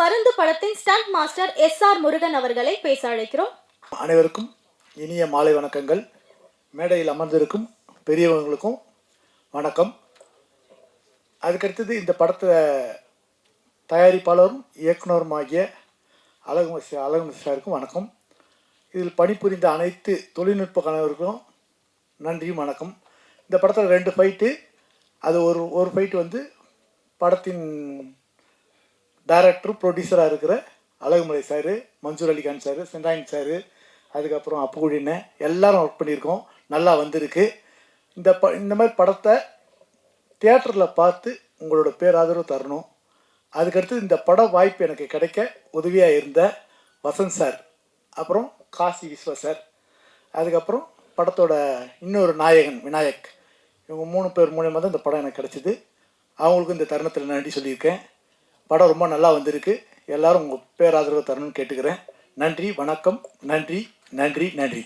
பருந்து படத்தின் stunt master SR Murugan அவர்களை பேச அழைக்கிறோம். அனைவருக்கும் இனிய மாலை வணக்கங்கள். மேடையில் அமர்ந்திருக்கும் பெரியவங்களுக்கும் வணக்கம். அதுக்கடுத்தது இந்த படத்தை தயாரிப்பாளரும் இயக்குனருமாகிய அழகு சாருக்கும் வணக்கம். இதில் பணிபுரிந்த அனைத்து தொழில்நுட்ப கணவர்களுக்கும் நன்றியும் வணக்கம். இந்த படத்தில் 2 ஃபைட்டு, அது ஒரு ஃபைட்டு வந்து படத்தின் டைரக்டர் ப்ரொடியூசராக இருக்கிற Azhagumalai sir, Mansoor Alikhan sir, Sendrayan sir, அதுக்கப்புறம் அப்புகுடின்னு எல்லாரும் ஒர்க் பண்ணியிருக்கோம். நல்லா வந்திருக்கு. இந்த மாதிரி படத்தை தியேட்டரில் பார்த்து உங்களோட பேராதரவு தரணும். அதுக்கடுத்து இந்த பட வாய்ப்பு எனக்கு கிடைக்க உதவியாக இருந்த வசந்த் சார், அப்புறம் காசி விஸ்வா சார், அதுக்கப்புறம் படத்தோட இன்னொரு நாயகன் விநாயக், இவங்க 3 பேர் மூலியமாக தான் இந்த படம் எனக்கு கிடச்சிது. அவங்களுக்கும் இந்த தருணத்தில் நன்றி சொல்லியிருக்கேன். படம் ரொம்ப நல்லா வந்திருக்கு. எல்லாரும் உங்கள் பேராதரவு தரணும்னு கேட்டுக்கிறேன். நன்றி, வணக்கம். நன்றி நன்றி நன்றி.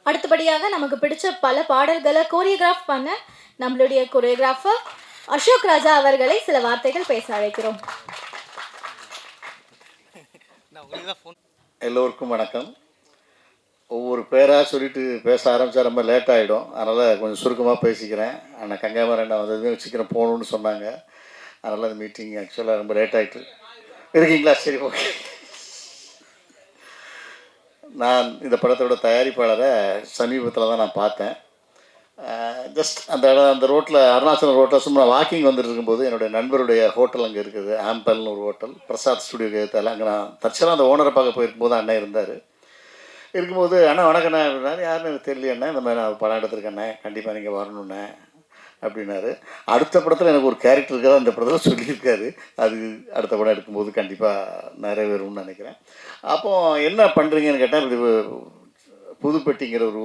அடுத்தபடியாக நமக்கு பிடிச்ச பல பாடல்களை கோரியோகிராஃப் பண்ண நம்மளுடைய கோரியோகிராஃபர் அசோக் ராஜா அவர்களை சில வார்த்தைகள் பேச அழைக்கிறோம். எல்லோருக்கும் வணக்கம். ஒவ்வொரு பேராக சொல்லிட்டு பேச ஆரம்பித்தா ரொம்ப லேட் ஆகிடும். அதனால் கொஞ்சம் சுருக்கமாக பேசிக்கிறேன். ஆனால் கங்காமரண்ணா வந்ததுமே சீக்கிரம் போகணுன்னு சொன்னாங்க. அதனால் அந்த மீட்டிங் ஆக்சுவலாக ரொம்ப லேட் ஆகிட்டு இருக்கீங்களா? சரி, ஓகே. நான் இந்த படத்தோட தயாரிப்பாளரை சமீபத்தில் தான் நான் பார்த்தேன். ஜஸ்ட் அந்த ரோட்டில், அருணாச்சலம் ரோட்டில் சும்மா வாக்கிங் வந்துட்டு இருக்கும்போது என்னுடைய நண்பருடைய ஹோட்டல் அங்கே இருக்குது, ஆம்பல்னு ஒரு ஹோட்டல், பிரசாத் ஸ்டுடியோக்கு ஏற்றால. அங்கே நான் தற்செயலாக அந்த ஓனரை பார்க்க போயிருக்கும்போது அண்ணன் இருந்தார். இருக்கும்போது அண்ணா வணக்கண்ணே அப்படின்னாரு. யாருன்னு எனக்கு தெரியல அண்ணே, இந்த மாதிரி நான் படம் எடுத்துருக்கேண்ணே, கண்டிப்பாக நீங்கள் வரணுண்ணே அப்படின்னாரு. அடுத்த படத்தில் எனக்கு ஒரு கேரக்டர் இருக்காது, அந்த படத்தில் சொல்லியிருக்காரு. அது அடுத்த படம் எடுக்கும்போது கண்டிப்பாக நிறைவேறும்னு நினைக்கிறேன். அப்போது என்ன பண்ணுறீங்கன்னு கேட்டால், இப்படி புதுப்பட்டிங்கிற ஒரு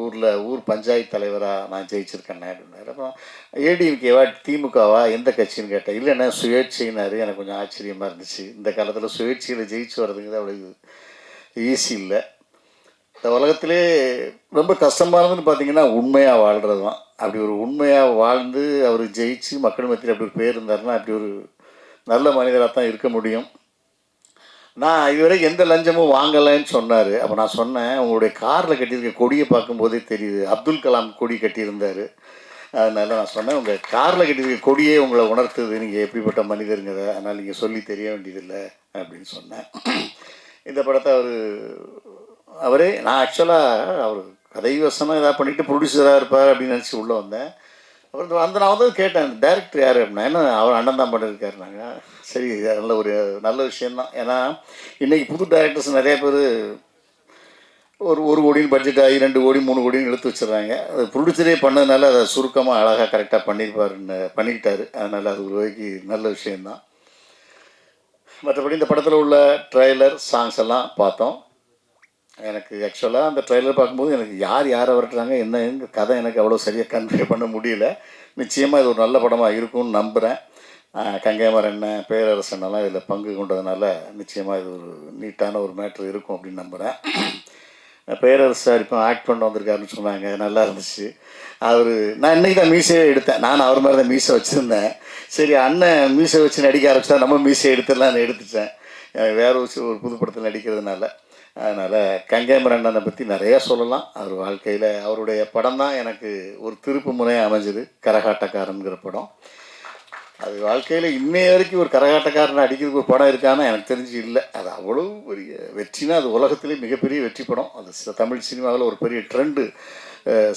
ஊர் பஞ்சாயத்து தலைவராக நான் ஜெயிச்சிருக்கேண்ணே அப்படின்னாரு. அப்புறம் ஏடிஎம்கேவா திமுகவா எந்த கட்சின்னு கேட்டேன். இல்லைண்ணே சுயேட்சைனாரு. எனக்கு கொஞ்சம் ஆச்சரியமாக இருந்துச்சு. இந்த காலத்தில் சுயேட்சையில் ஜெயிச்சு வர்றதுங்கிறது அவ்வளோ ஈஸி இல்லை. இந்த உலகத்திலே ரொம்ப கஷ்டமானதுன்னு பார்த்தீங்கன்னா உண்மையாக வாழ்கிறது தான். அப்படி ஒரு உண்மையாக வாழ்ந்து அவர் ஜெயிச்சு மக்கள் மத்தியில் அப்படி ஒரு பேர் இருந்தாருன்னா அப்படி ஒரு நல்ல மனிதராக தான் இருக்க முடியும். நான் இதுவரை எந்த லஞ்சமும் வாங்கலைன்னு சொன்னார். அப்போ நான் சொன்னேன், உங்களுடைய காரில் கட்டியிருக்க கொடியை பார்க்கும்போதே தெரியுது, அப்துல் கலாம் கொடி கட்டியிருந்தார். அதனால நான் சொன்னேன், உங்கள் காரில் கட்டியிருக்க கொடியே உங்களை உணர்த்துது, நீங்கள் எப்படிப்பட்ட மனிதருங்கிறத, அதனால் நீங்கள் சொல்லி தெரிய வேண்டியதில்லை அப்படின்னு சொன்னேன். இந்த படத்தை அவரே, நான் ஆக்சுவலாக அவர் கதை வசனம் ஏதாவது பண்ணிவிட்டு ப்ரொடியூசராக இருப்பார் அப்படின்னு நினச்சி உள்ளே வந்தேன். அப்புறம் நான் வந்து கேட்டேன், டைரக்டர் யார் அப்படின்னா, ஏன்னா அவர் அண்ணன் தான் பண்ணியிருக்காரு. நாங்கள் சரி, நல்ல ஒரு நல்ல விஷயந்தான். ஏன்னா இன்றைக்கி புது டைரக்டர்ஸ் நிறைய பேர் ஒரு கோடின்னு பட்ஜெட் ஆகி 2 கோடி 3 கோடின்னு இழுத்து வச்சுருந்தாங்க. அது ப்ரொடியூசரே பண்ணதுனால அதை சுருக்கமாக அழகாக கரெக்டாக பண்ணிக்கிட்டாரு. அதனால் அது ஒரு வகைக்கு நல்ல விஷயந்தான். மற்றபடி இந்த படத்தில் உள்ள ட்ரெய்லர் சாங்ஸ் எல்லாம் பார்த்தோம். எனக்கு ஆக்சுவலாக அந்த ட்ரெய்லர் பார்க்கும்போது எனக்கு யாரை வரட்டுறாங்க என்ன கதை எனக்கு அவ்வளோ சரியாக கன்வே பண்ண முடியல. நிச்சயமாக இது ஒரு நல்ல படமாக இருக்கும்னு நம்புகிறேன். கங்கைமரண்ணன், பேரரசனெல்லாம் இதில் பங்கு கொண்டதுனால நிச்சயமாக இது ஒரு நீட்டான ஒரு மேட்ரு இருக்கும் அப்படின்னு நம்புகிறேன். பேரரசு சார் இப்போ ஆக்ட் பண்ண வந்திருக்காருன்னு சொன்னாங்க, நல்லா இருந்துச்சு. நான் இன்றைக்கி தான் மீசையே எடுத்தேன். நான் அவர் மாதிரி தான் மீசை வச்சுருந்தேன். சரி, அண்ணன் மீசை வச்சு நடிக்க ஆரம்பிச்சா நம்ம மீசை எடுத்துடலான்னு எடுத்துட்டேன். வேற ஒரு புது படத்தில் நடிக்கிறதுனால. அதனால் கங்கைமரண்ணனை பற்றி நிறையா சொல்லலாம். அவர் வாழ்க்கையில் அவருடைய படம் தான் எனக்கு ஒரு திருப்பு முனையாக அமைஞ்சது, கரகாட்டக்காரனுங்கிற படம். அது வாழ்க்கையில் இன்னைய வரைக்கும் ஒரு கரகாட்டக்காரனை அடிக்கிறதுக்கு ஒரு படம் இருக்கான்னு எனக்கு தெரிஞ்சு இல்லை. அது அவ்வளோ பெரிய வெற்றினா, அது உலகத்திலே மிகப்பெரிய வெற்றி படம். அது தமிழ் சினிமாவில் ஒரு பெரிய ட்ரெண்டு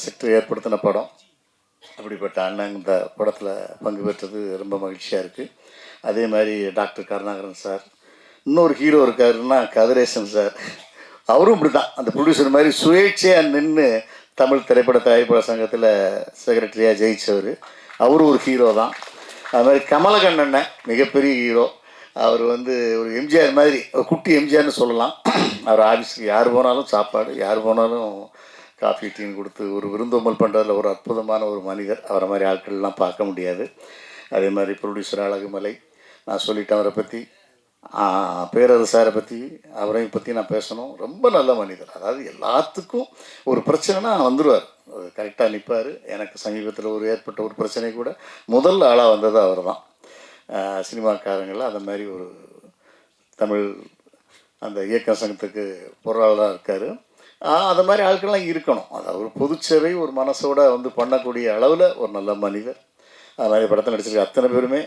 செக்டர் ஏற்படுத்தின படம். அப்படிப்பட்ட அண்ணன் இந்த படத்தில் பங்கு பெற்றது ரொம்ப மகிழ்ச்சியாக இருக்குது. அதே மாதிரி டாக்டர் கருணாகரன் சார், இன்னொரு ஹீரோ இருக்காருன்னா கதிரேசன் சார், அவரும் இப்படி தான் அந்த ப்ரொடியூசர் மாதிரி சுயேட்சையாக நின்று தமிழ் திரைப்பட தயாரிப்பாளர் சங்கத்தில் செக்ரட்டரியாக ஜெயித்தவர். அவரும் ஒரு ஹீரோ தான். அது மாதிரி கமலகண்ணன் மிகப்பெரிய ஹீரோ. அவர் ஒரு எம்ஜிஆர் மாதிரி, ஒரு குட்டி எம்ஜிஆர்னு சொல்லலாம். அவர் ஆஃபீஸுக்கு யார் போனாலும் சாப்பாடு, யார் போனாலும் காஃபி டீன்னு கொடுத்து ஒரு விருந்தோம்பல் பண்ணுறதுல ஒரு அற்புதமான ஒரு மனிதர். அவரை மாதிரி ஆட்கள்லாம் பார்க்க முடியாது. அதே மாதிரி ப்ரொடியூசர் அழகுமலை, நான் சொல்லிட்டேன் அவரை பற்றி. பேரரசாரை பற்றி, அவரையும் பற்றி நான் பேசணும். ரொம்ப நல்ல மனிதர். அதாவது எல்லாத்துக்கும் ஒரு பிரச்சனைனா வந்துடுவார், கரெக்டாக நிற்பார். எனக்கு சமீபத்தில் ஏற்பட்ட ஒரு பிரச்சனை கூட முதல் ஆளாக வந்தது அவர் தான். சினிமாக்காரங்களில் அந்த மாதிரி ஒரு தமிழ் அந்த இயக்க சங்கத்துக்கு பொருளாளராக இருக்கார். அது மாதிரி ஆட்கள்லாம் இருக்கணும். அது ஒரு பொதுச்சேவை ஒரு மனசோட வந்து பண்ணக்கூடிய அளவில் ஒரு நல்ல மனிதர். அது மாதிரி படத்தில் நடிச்சிருக்க அத்தனை பேருமே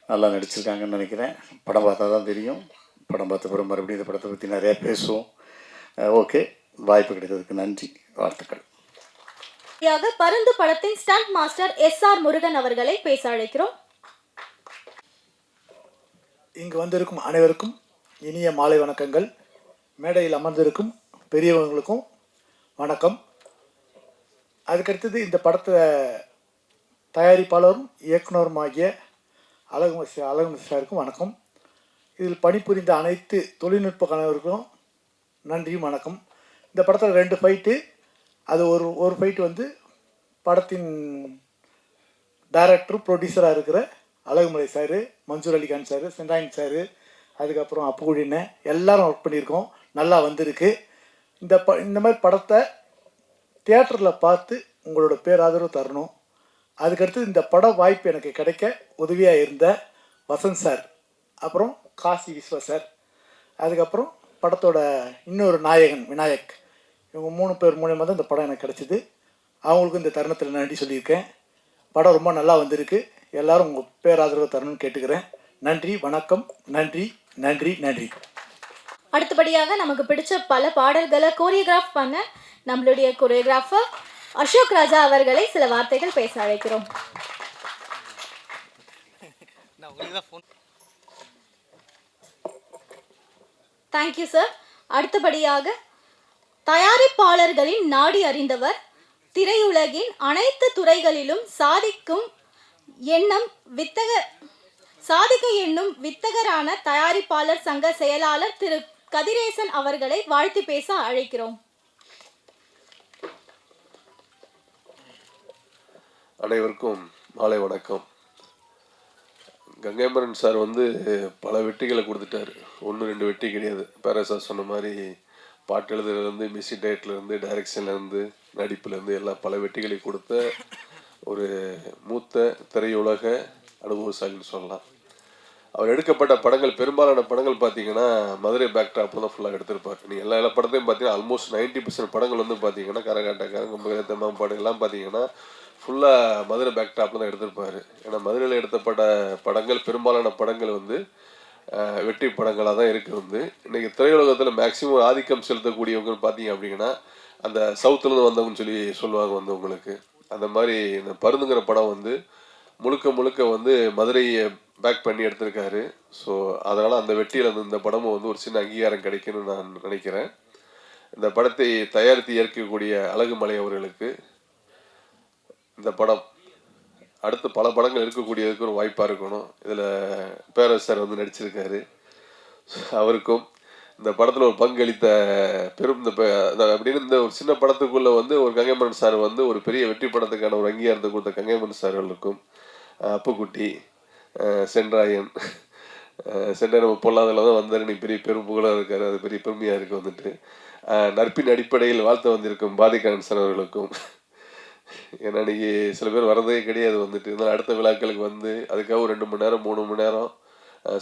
நல்லா நடிச்சிருக்காங்கன்னு நினைக்கிறேன். படம் பார்த்தா தான் தெரியும். படம் பார்த்த பிறகு மறுபடியும் இந்த படத்தை பற்றி நிறையா பேசுவோம். ஓகே, வாய்ப்பு கிடைத்ததுக்கு நன்றி, வாழ்த்துக்கள். பருந்து படத்தின் ஸ்டண்ட் மாஸ்டர் SR முருகன் அவர்களை பேச அழைக்கிறோம். இங்கு வந்திருக்கும் அனைவருக்கும் இனிய மாலை வணக்கங்கள். மேடையில் அமர்ந்திருக்கும் பெரியவங்களுக்கும் வணக்கம். அதுக்கடுத்தது இந்த படத்தை தயாரிப்பாளரும் இயக்குனருமாகிய அழகுமதி சாருக்கும் வணக்கம். இதில் பணிபுரிந்த அனைத்து தொழில்நுட்ப கணவர்களுக்கும் நன்றியும் வணக்கம். இந்த படத்தில் 2 ஃபைட்டு, அது ஒரு ஃபைட்டு வந்து படத்தின் டைரக்டர் ப்ரொடியூசராக இருக்கிற Azhagumalai sir, Mansoor Alikhan sir, Sendrayan sir, அதுக்கப்புறம் அப்புகுழின்னு எல்லாரும் ஒர்க் பண்ணியிருக்கோம். நல்லா வந்திருக்கு. இந்த மாதிரி படத்தை தியேட்டரில் பார்த்து உங்களோட பேராதரவு தரணும். அதுக்கடுத்து இந்த பட வாய்ப்பு எனக்கு கிடைக்க உதவியாக இருந்த வசந்த் சார், அப்புறம் காசி விஸ்வா சார், அதுக்கப்புறம் படத்தோட இன்னொரு நாயகன் விநாயக், இவங்க 3 பேர் மூலியமாக தான் இந்த படம் எனக்கு கிடச்சிது. அவங்களுக்கும் இந்த தருணத்தில் நன்றி சொல்லியிருக்கேன். படம் ரொம்ப நல்லா வந்திருக்கு. எல்லோரும் உங்கள் பேராதரவு தரணும்னு கேட்டுக்கிறேன். நன்றி, வணக்கம். நன்றி நன்றி நன்றி. அடுத்தபடியாக நமக்கு பிடிச்ச பல பாடல்களை கோரியோகிராஃப் பண்ண நம்மளுடைய கோரியோகிராஃபர் அசோக் ராஜா அவர்களை சில வார்த்தைகள் பேச அழைக்கிறோம். Thank you sir. அடுத்தபடியாக தயாரிப்பாளர்களின் நாடி அறிந்தவர், திரையுலகின் அனைத்து துறைகளிலும் சாதிக்க எண்ணும் வித்தகரான தயாரிப்பாளர் சங்க செயலாளர் திரு கதிரேசன் அவர்களை வாழ்த்து பேச அழைக்கிறோம். அனைவருக்கும் மாலை வணக்கம். கங்கைமரன் சார் வந்து பல வெற்றிகளை கொடுத்துட்டார். 1-2 வெற்றி கிடையாது. பேரா சார் சொன்ன மாதிரி பாட்டு எழுதுலேருந்து, மியூசிக் டைரக்டர்லேருந்து, டைரக்ஷன்லேருந்து, நடிப்புலேருந்து எல்லாம் பல வெற்றிகளை கொடுத்த ஒரு மூத்த திரையுலக அனுபவசாலின்னு சொல்லலாம். அவர் எடுக்கப்பட்ட படங்கள், பெரும்பாலான படங்கள் பார்த்தீங்கன்னா மதுரை பேக்ட்ராப்பில் தான் ஃபுல்லாக எடுத்திருப்பார். நீங்கள் எல்லா படத்தையும் பார்த்தீங்கன்னா ஆல்மோஸ்ட் 90% படங்கள் வந்து பார்த்தீங்கன்னா கரகாட்டக்காரங்க, தெம்மாம்பாடு எல்லாம் பார்த்தீங்கன்னா ஃபுல்லாக மதுரை பேக்ட்ராப்பில் தான் எடுத்திருப்பார். ஏன்னா மதுரையில் எடுத்தப்பட்ட படங்கள், பெரும்பாலான படங்கள் வந்து வெற்றி படங்களாக தான் இருக்குது. இன்றைக்கி திரையுலகத்தில் மேக்ஸிமம் ஆதிக்கம் செலுத்தக்கூடியவங்கன்னு பார்த்தீங்க அப்படின்னா அந்த சவுத்துலேருந்து வந்தவங்கன்னு சொல்லுவாங்க வந்து உங்களுக்கு. அந்த மாதிரி இந்த பருந்துங்கிற படம் வந்து முழுக்க வந்து மதுரையை பேக் பண்ணி எடுத்திருக்காரு. ஸோ அதனால் அந்த வெற்றியில் இந்த படமும் வந்து ஒரு சின்ன அங்கீகாரம் கிடைக்குன்னு நான் நினைக்கிறேன். இந்த படத்தை தயாரித்து இயக்கக்கூடிய அழகுமலை அவர்களுக்கு இந்த படம் அடுத்து பல படங்கள் இருக்கக்கூடியதுக்கு ஒரு வாய்ப்பாக இருக்கணும். இதில் பேரரசு சார் வந்து நடிச்சிருக்காரு. அவருக்கும் இந்த படத்தில் ஒரு பங்களித்த அப்படின்னு இந்த ஒரு சின்ன படத்துக்குள்ளே வந்து ஒரு கங்கைமரன் சார் வந்து ஒரு பெரிய வெற்றி படத்துக்கான ஒரு அங்கீகாரத்தை கொடுத்த கங்கைமரன் சார்களுக்கும், அப்புக்குட்டி, சென்றாயன் நம்ம பொல்லாததில் தான் வந்தார். இன்னைக்கு பெரிய பெரும் புகழாக இருக்கார். அது பெரிய பெருமையாக இருக்குது வந்துட்டு. நட்பின் அடிப்படையில் வாழ்த்து வந்திருக்கும் பாதிகாரன் சார் அவர்களுக்கும். ஏன்னா இன்றைக்கி சில பேர் வரதே கிடையாது வந்துட்டு. இருந்தாலும் அடுத்த விழாக்களுக்கு வந்து அதுக்காக ஒரு 2 மணி நேரம் 3 மணி நேரம்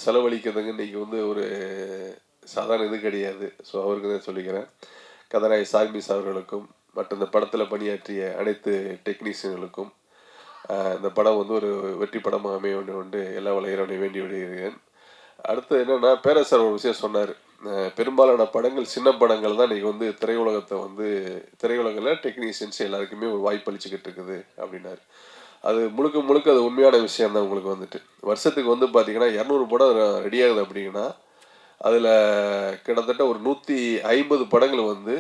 செலவழிக்கிறதுங்க இன்றைக்கி வந்து ஒரு சாதாரண இது கிடையாது. ஸோ அவருக்கு தான் சொல்லிக்கிறேன். கதாநாயகி சார்மிஸ் அவர்களுக்கும் மற்றும் இந்த படத்தில் பணியாற்றிய அனைத்து டெக்னீஷியன்களுக்கும் இந்த படம் வந்து ஒரு வெற்றி படமாக அமைய வேண்டும் என்று எல்லா இறைவனை வேண்டி விடுகிறேன். அடுத்து என்னென்னா, பேரரசர் ஒரு விஷயம் சொன்னார். பெரும்பாலான படங்கள் சின்ன படங்கள் தான் இன்றைக்கி வந்து திரையுலகத்தை வந்து திரையுலகில் டெக்னீஷியன்ஸ் எல்லாருக்குமே ஒரு வாய்ப்பு அளிச்சுக்கிட்டு இருக்குது அப்படின்னாரு. அது முழுக்க அது உண்மையான விஷயம் தான். உங்களுக்கு வந்துட்டு வருஷத்துக்கு வந்து பார்த்திங்கன்னா 200 படம் ரெடியாகுது அப்படின்னா அதில் கிட்டத்தட்ட ஒரு 150 படங்கள் வந்து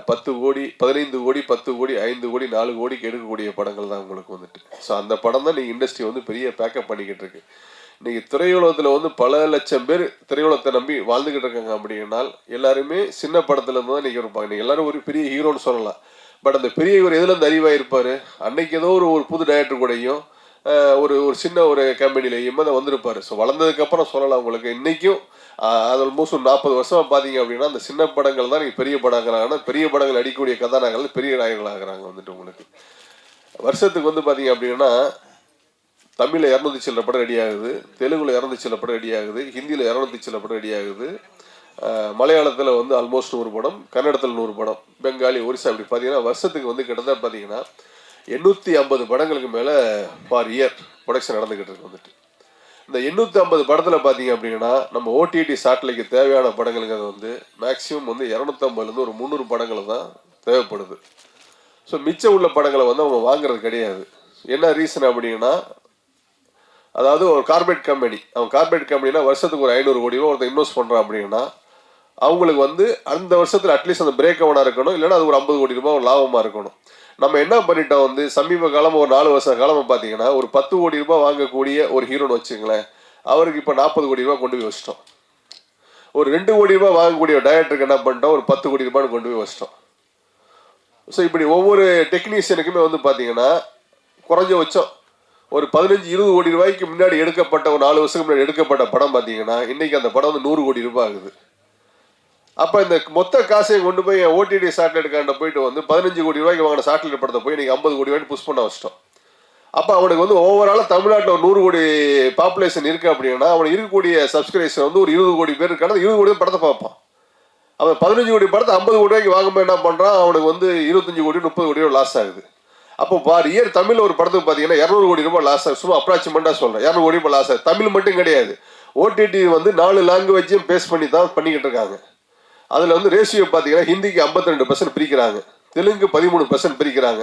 10 கோடி 15 கோடி 10 கோடி 5 கோடி 4 கோடிக்கு எடுக்கக்கூடிய படங்கள் தான் உங்களுக்கு வந்துட்டு. ஸோ அந்த படம் தான் நீங்கள் இண்டஸ்ட்ரி வந்து பெரிய பேக்கப் பண்ணிக்கிட்டு இருக்கு. இன்றைக்கி திரையுலகத்தில் வந்து பல லட்சம் பேர் திரையுலகத்தை நம்பி வாழ்ந்துக்கிட்டு இருக்காங்க. அப்படின்னால் எல்லாருமே சின்ன படத்துலேருந்து தான் இன்றைக்கி இருப்பாங்க. நீங்கள் எல்லோரும் ஒரு பெரிய ஹீரோன்னு சொல்லலாம். பட் அந்த பெரிய இவர் எதுலேருந்து அறிவாக இருப்பார்? அன்னைக்கு ஏதோ ஒரு புது டைரக்டர் கூடயும் ஒரு சின்ன ஒரு கம்பெனிலையும் தான் வந்திருப்பார். ஸோ வளர்ந்ததுக்கப்புறம் சொல்லலாம் உங்களுக்கு. இன்றைக்கும் அது ஆல்மோஸ்ட் ஒரு 40 வருஷமாக பார்த்தீங்க அப்படின்னா அந்த சின்ன படங்கள் தான் நீங்கள் பெரிய படங்களாக, பெரிய படங்கள் அடிக்கக்கூடிய கதாநாயகர்கள் பெரிய நாயகர்கள் ஆகிறாங்க வந்துட்டு. உங்களுக்கு வருஷத்துக்கு வந்து பார்த்தீங்க அப்படின்னா தமிழில் 200 சில்லற படம் ரெடி ஆகுது, தெலுங்குல 200 சில்லற படம் ரெடி ஆகுது, ஹிந்தியில் 200 சில்லற படம் ரெடி ஆகுது, மலையாளத்தில் வந்து ஆல்மோஸ்ட் 100 படம், கன்னடத்தில் 100 படம், பெங்காலி, ஒரிசா, இப்படி பார்த்தீங்கன்னா வருஷத்துக்கு வந்து கிட்டத்தட்ட பார்த்தீங்கன்னா 850 படங்களுக்கு மேலே பார் இயர் ப்ரொடக்ஷன் நடந்துக்கிட்டு இருக்கு வந்துட்டு. இந்த 850 படத்தில் பார்த்தீங்க அப்படின்னா நம்ம ஓடிடி சாட்டிலைக்கு தேவையான படங்களுங்கிறது வந்து மேக்ஸிமம் வந்து 250லேருந்து ஒரு 300 படங்கள் தான் தேவைப்படுது. ஸோ மிச்சம் உள்ள படங்களை வந்து அவங்க வாங்குறது கிடையாது. என்ன ரீசன் அப்படின்னா, அதாவது ஒரு கார்பரேட் கம்பெனி, அவன் கார்பரேட் கம்பெனினா வருஷத்துக்கு ஒரு 500 கோடி ரூபா ஒருத்தர் இன்வெஸ்ட் பண்ணுறான் அப்படின்னா அவங்களுக்கு வந்து அந்த வருஷத்தில் அட்லீஸ்ட் அந்த பிரேக் அவனாக இருக்கணும், இல்லைன்னா அது ஒரு 50 கோடி ரூபாய் ஒரு லாபமாக இருக்கணும். நம்ம என்ன பண்ணிட்டோம் வந்து சமீப காலம் ஒரு 4 வருஷ காலமாக பார்த்தீங்கன்னா ஒரு 10 கோடி ரூபாய் வாங்கக்கூடிய ஒரு ஹீரோன்னு வச்சுங்களேன், அவருக்கு இப்போ 40 கோடி ரூபாய் கொண்டு போய் வச்சிட்டோம். ஒரு 2 கோடி ரூபாய் வாங்கக்கூடிய டைரக்டருக்கு என்ன பண்ணிட்டோம், ஒரு 10 கோடி ரூபான்னு கொண்டு போய் வச்சிட்டோம். ஸோ இப்படி ஒவ்வொரு டெக்னீஷியனுக்குமே வந்து பார்த்தீங்கன்னா குறைஞ்சபட்சம் ஒரு 15-20 கோடி ரூபாய்க்கு முன்னாடி எடுக்கப்பட்ட ஒரு 4 வருஷத்துக்கு முன்னாடி எடுக்கப்பட்ட படம் பார்த்தீங்கன்னா இன்னைக்கு அந்த படம் வந்து 100 கோடி ரூபாய் ஆகுது. அப்போ இந்த மொத்த காசையும் கொண்டு போய் ஓடிடி சேட்டலைட் போயிட்டு வந்து 15 கோடி ரூபாய்க்கு வாங்கின சேட்டலைட் படத்தை போய் இன்னைக்கு 50 கோடி ரூபாய்க்கு புஷ் பண்ண வச்சிட்டோம். அப்போ அவனுக்கு வந்து ஓவராலாக தமிழ்நாட்டில் ஒரு 100 கோடி பாப்புலேஷன் இருக்குது அப்படின்னா அவனுக்கு இருக்கக்கூடிய சப்ஸ்கிரைபர் வந்து ஒரு 20 கோடி பேர் இருக்கான 20 கோடி படத்தை பார்ப்பான். அவன் 15 கோடி படத்தை 50 கோடி ரூபாய்க்கு வாங்கும்போது என்ன பண்ணுறான், அவனுக்கு வந்து 25 கோடி 30 கோடி ரூபா லாஸ் ஆகுது. அப்போ பார் இயர் தமிழில் ஒரு படத்துக்கு பார்த்தீங்கன்னா 200 கோடி ரூபாய் லாஸ் ஆகுது. சும்மா அப்ராக்சிமெண்ட்டாக சொல்கிறேன், 200 கோடி ரூபாய் லாஸ் ஆகுது. தமிழ் மட்டும் கிடையாது, ஓடிடி வந்து 4 லாங்குவேஜையும் பேஸ் பண்ணி தான் பண்ணிக்கிட்டு இருக்காங்க. அதில் வந்து ரேஷியோ பார்த்தீங்கன்னா ஹிந்திக்கு 52% பிரிக்கிறாங்க, தெலுங்கு 13% பிரிக்கிறாங்க,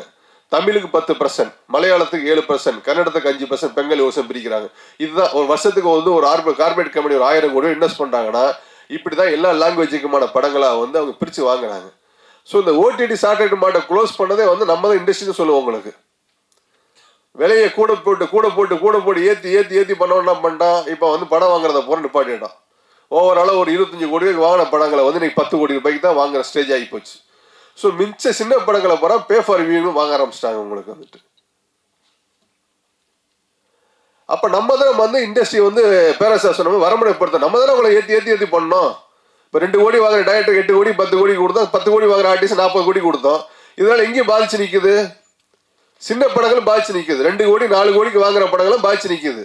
தமிழுக்கு 10%, மலையாளத்துக்கு 7%, கன்னடத்துக்கு 5%, பெங்காலி 1% பிரிக்கிறாங்க. இதுதான் ஒரு வருஷத்துக்கு வந்து ஒரு கார்பரேட் கம்பெனி ஒரு 1000 கோடி இன்வெஸ்ட் பண்ணுறாங்கன்னா இப்படி தான் எல்லா லாங்குவேஜுக்குமான படங்களாக வந்து அவங்க பிரித்து வாங்குறாங்க. ஸோ இந்த ஓடிடி சேட்டலைட் மாட்டை க்ளோஸ் பண்ணதே வந்து நம்ம தான் இண்டஸ்ட்ரின்னு சொல்லுவோம். உங்களுக்கு விலையை கூட போட்டு ஏற்றி பண்ண என்ன பண்ணிட்டான், இப்போ வந்து படம் வாங்குறத போகிற நிப்பாட்டிட்டான். ஓவராலாக ஒரு 25 கோடி ரூபாய்க்கு வாங்கின படங்களை வந்து இன்னைக்கு 10 கோடி ரூபாய்க்கு தான் வாங்குற ஸ்டேஜ் ஆகி போச்சு. ஸோ மிச்ச சின்ன படங்களை போகிறா பே ஃபார் வியூன்னு வாங்க ஆரம்பிச்சிட்டாங்க உங்களுக்கு வந்துட்டு. அப்போ நம்ம தான் வந்து இண்டஸ்ட்ரி வந்து பேரசார் சொன்ன வரமுறைப்படுத்த நம்ம தானே உங்களை ஏற்றி பண்ணோம். இப்போ 2 கோடி வாங்குற டைரக்டர் 8 கோடி 10 கோடி கொடுத்தோம், 10 கோடி வாங்குற ஆர்டிஸ்ட் 40 கோடி கொடுத்தோம். இதனால எங்கேயும் பாதிச்சு நிற்குது, சின்ன படங்களும் பாதிச்சு நிற்குது. 2 கோடி 4 கோடிக்கு வாங்குற படங்களும் பாதிச்சு நிற்குது.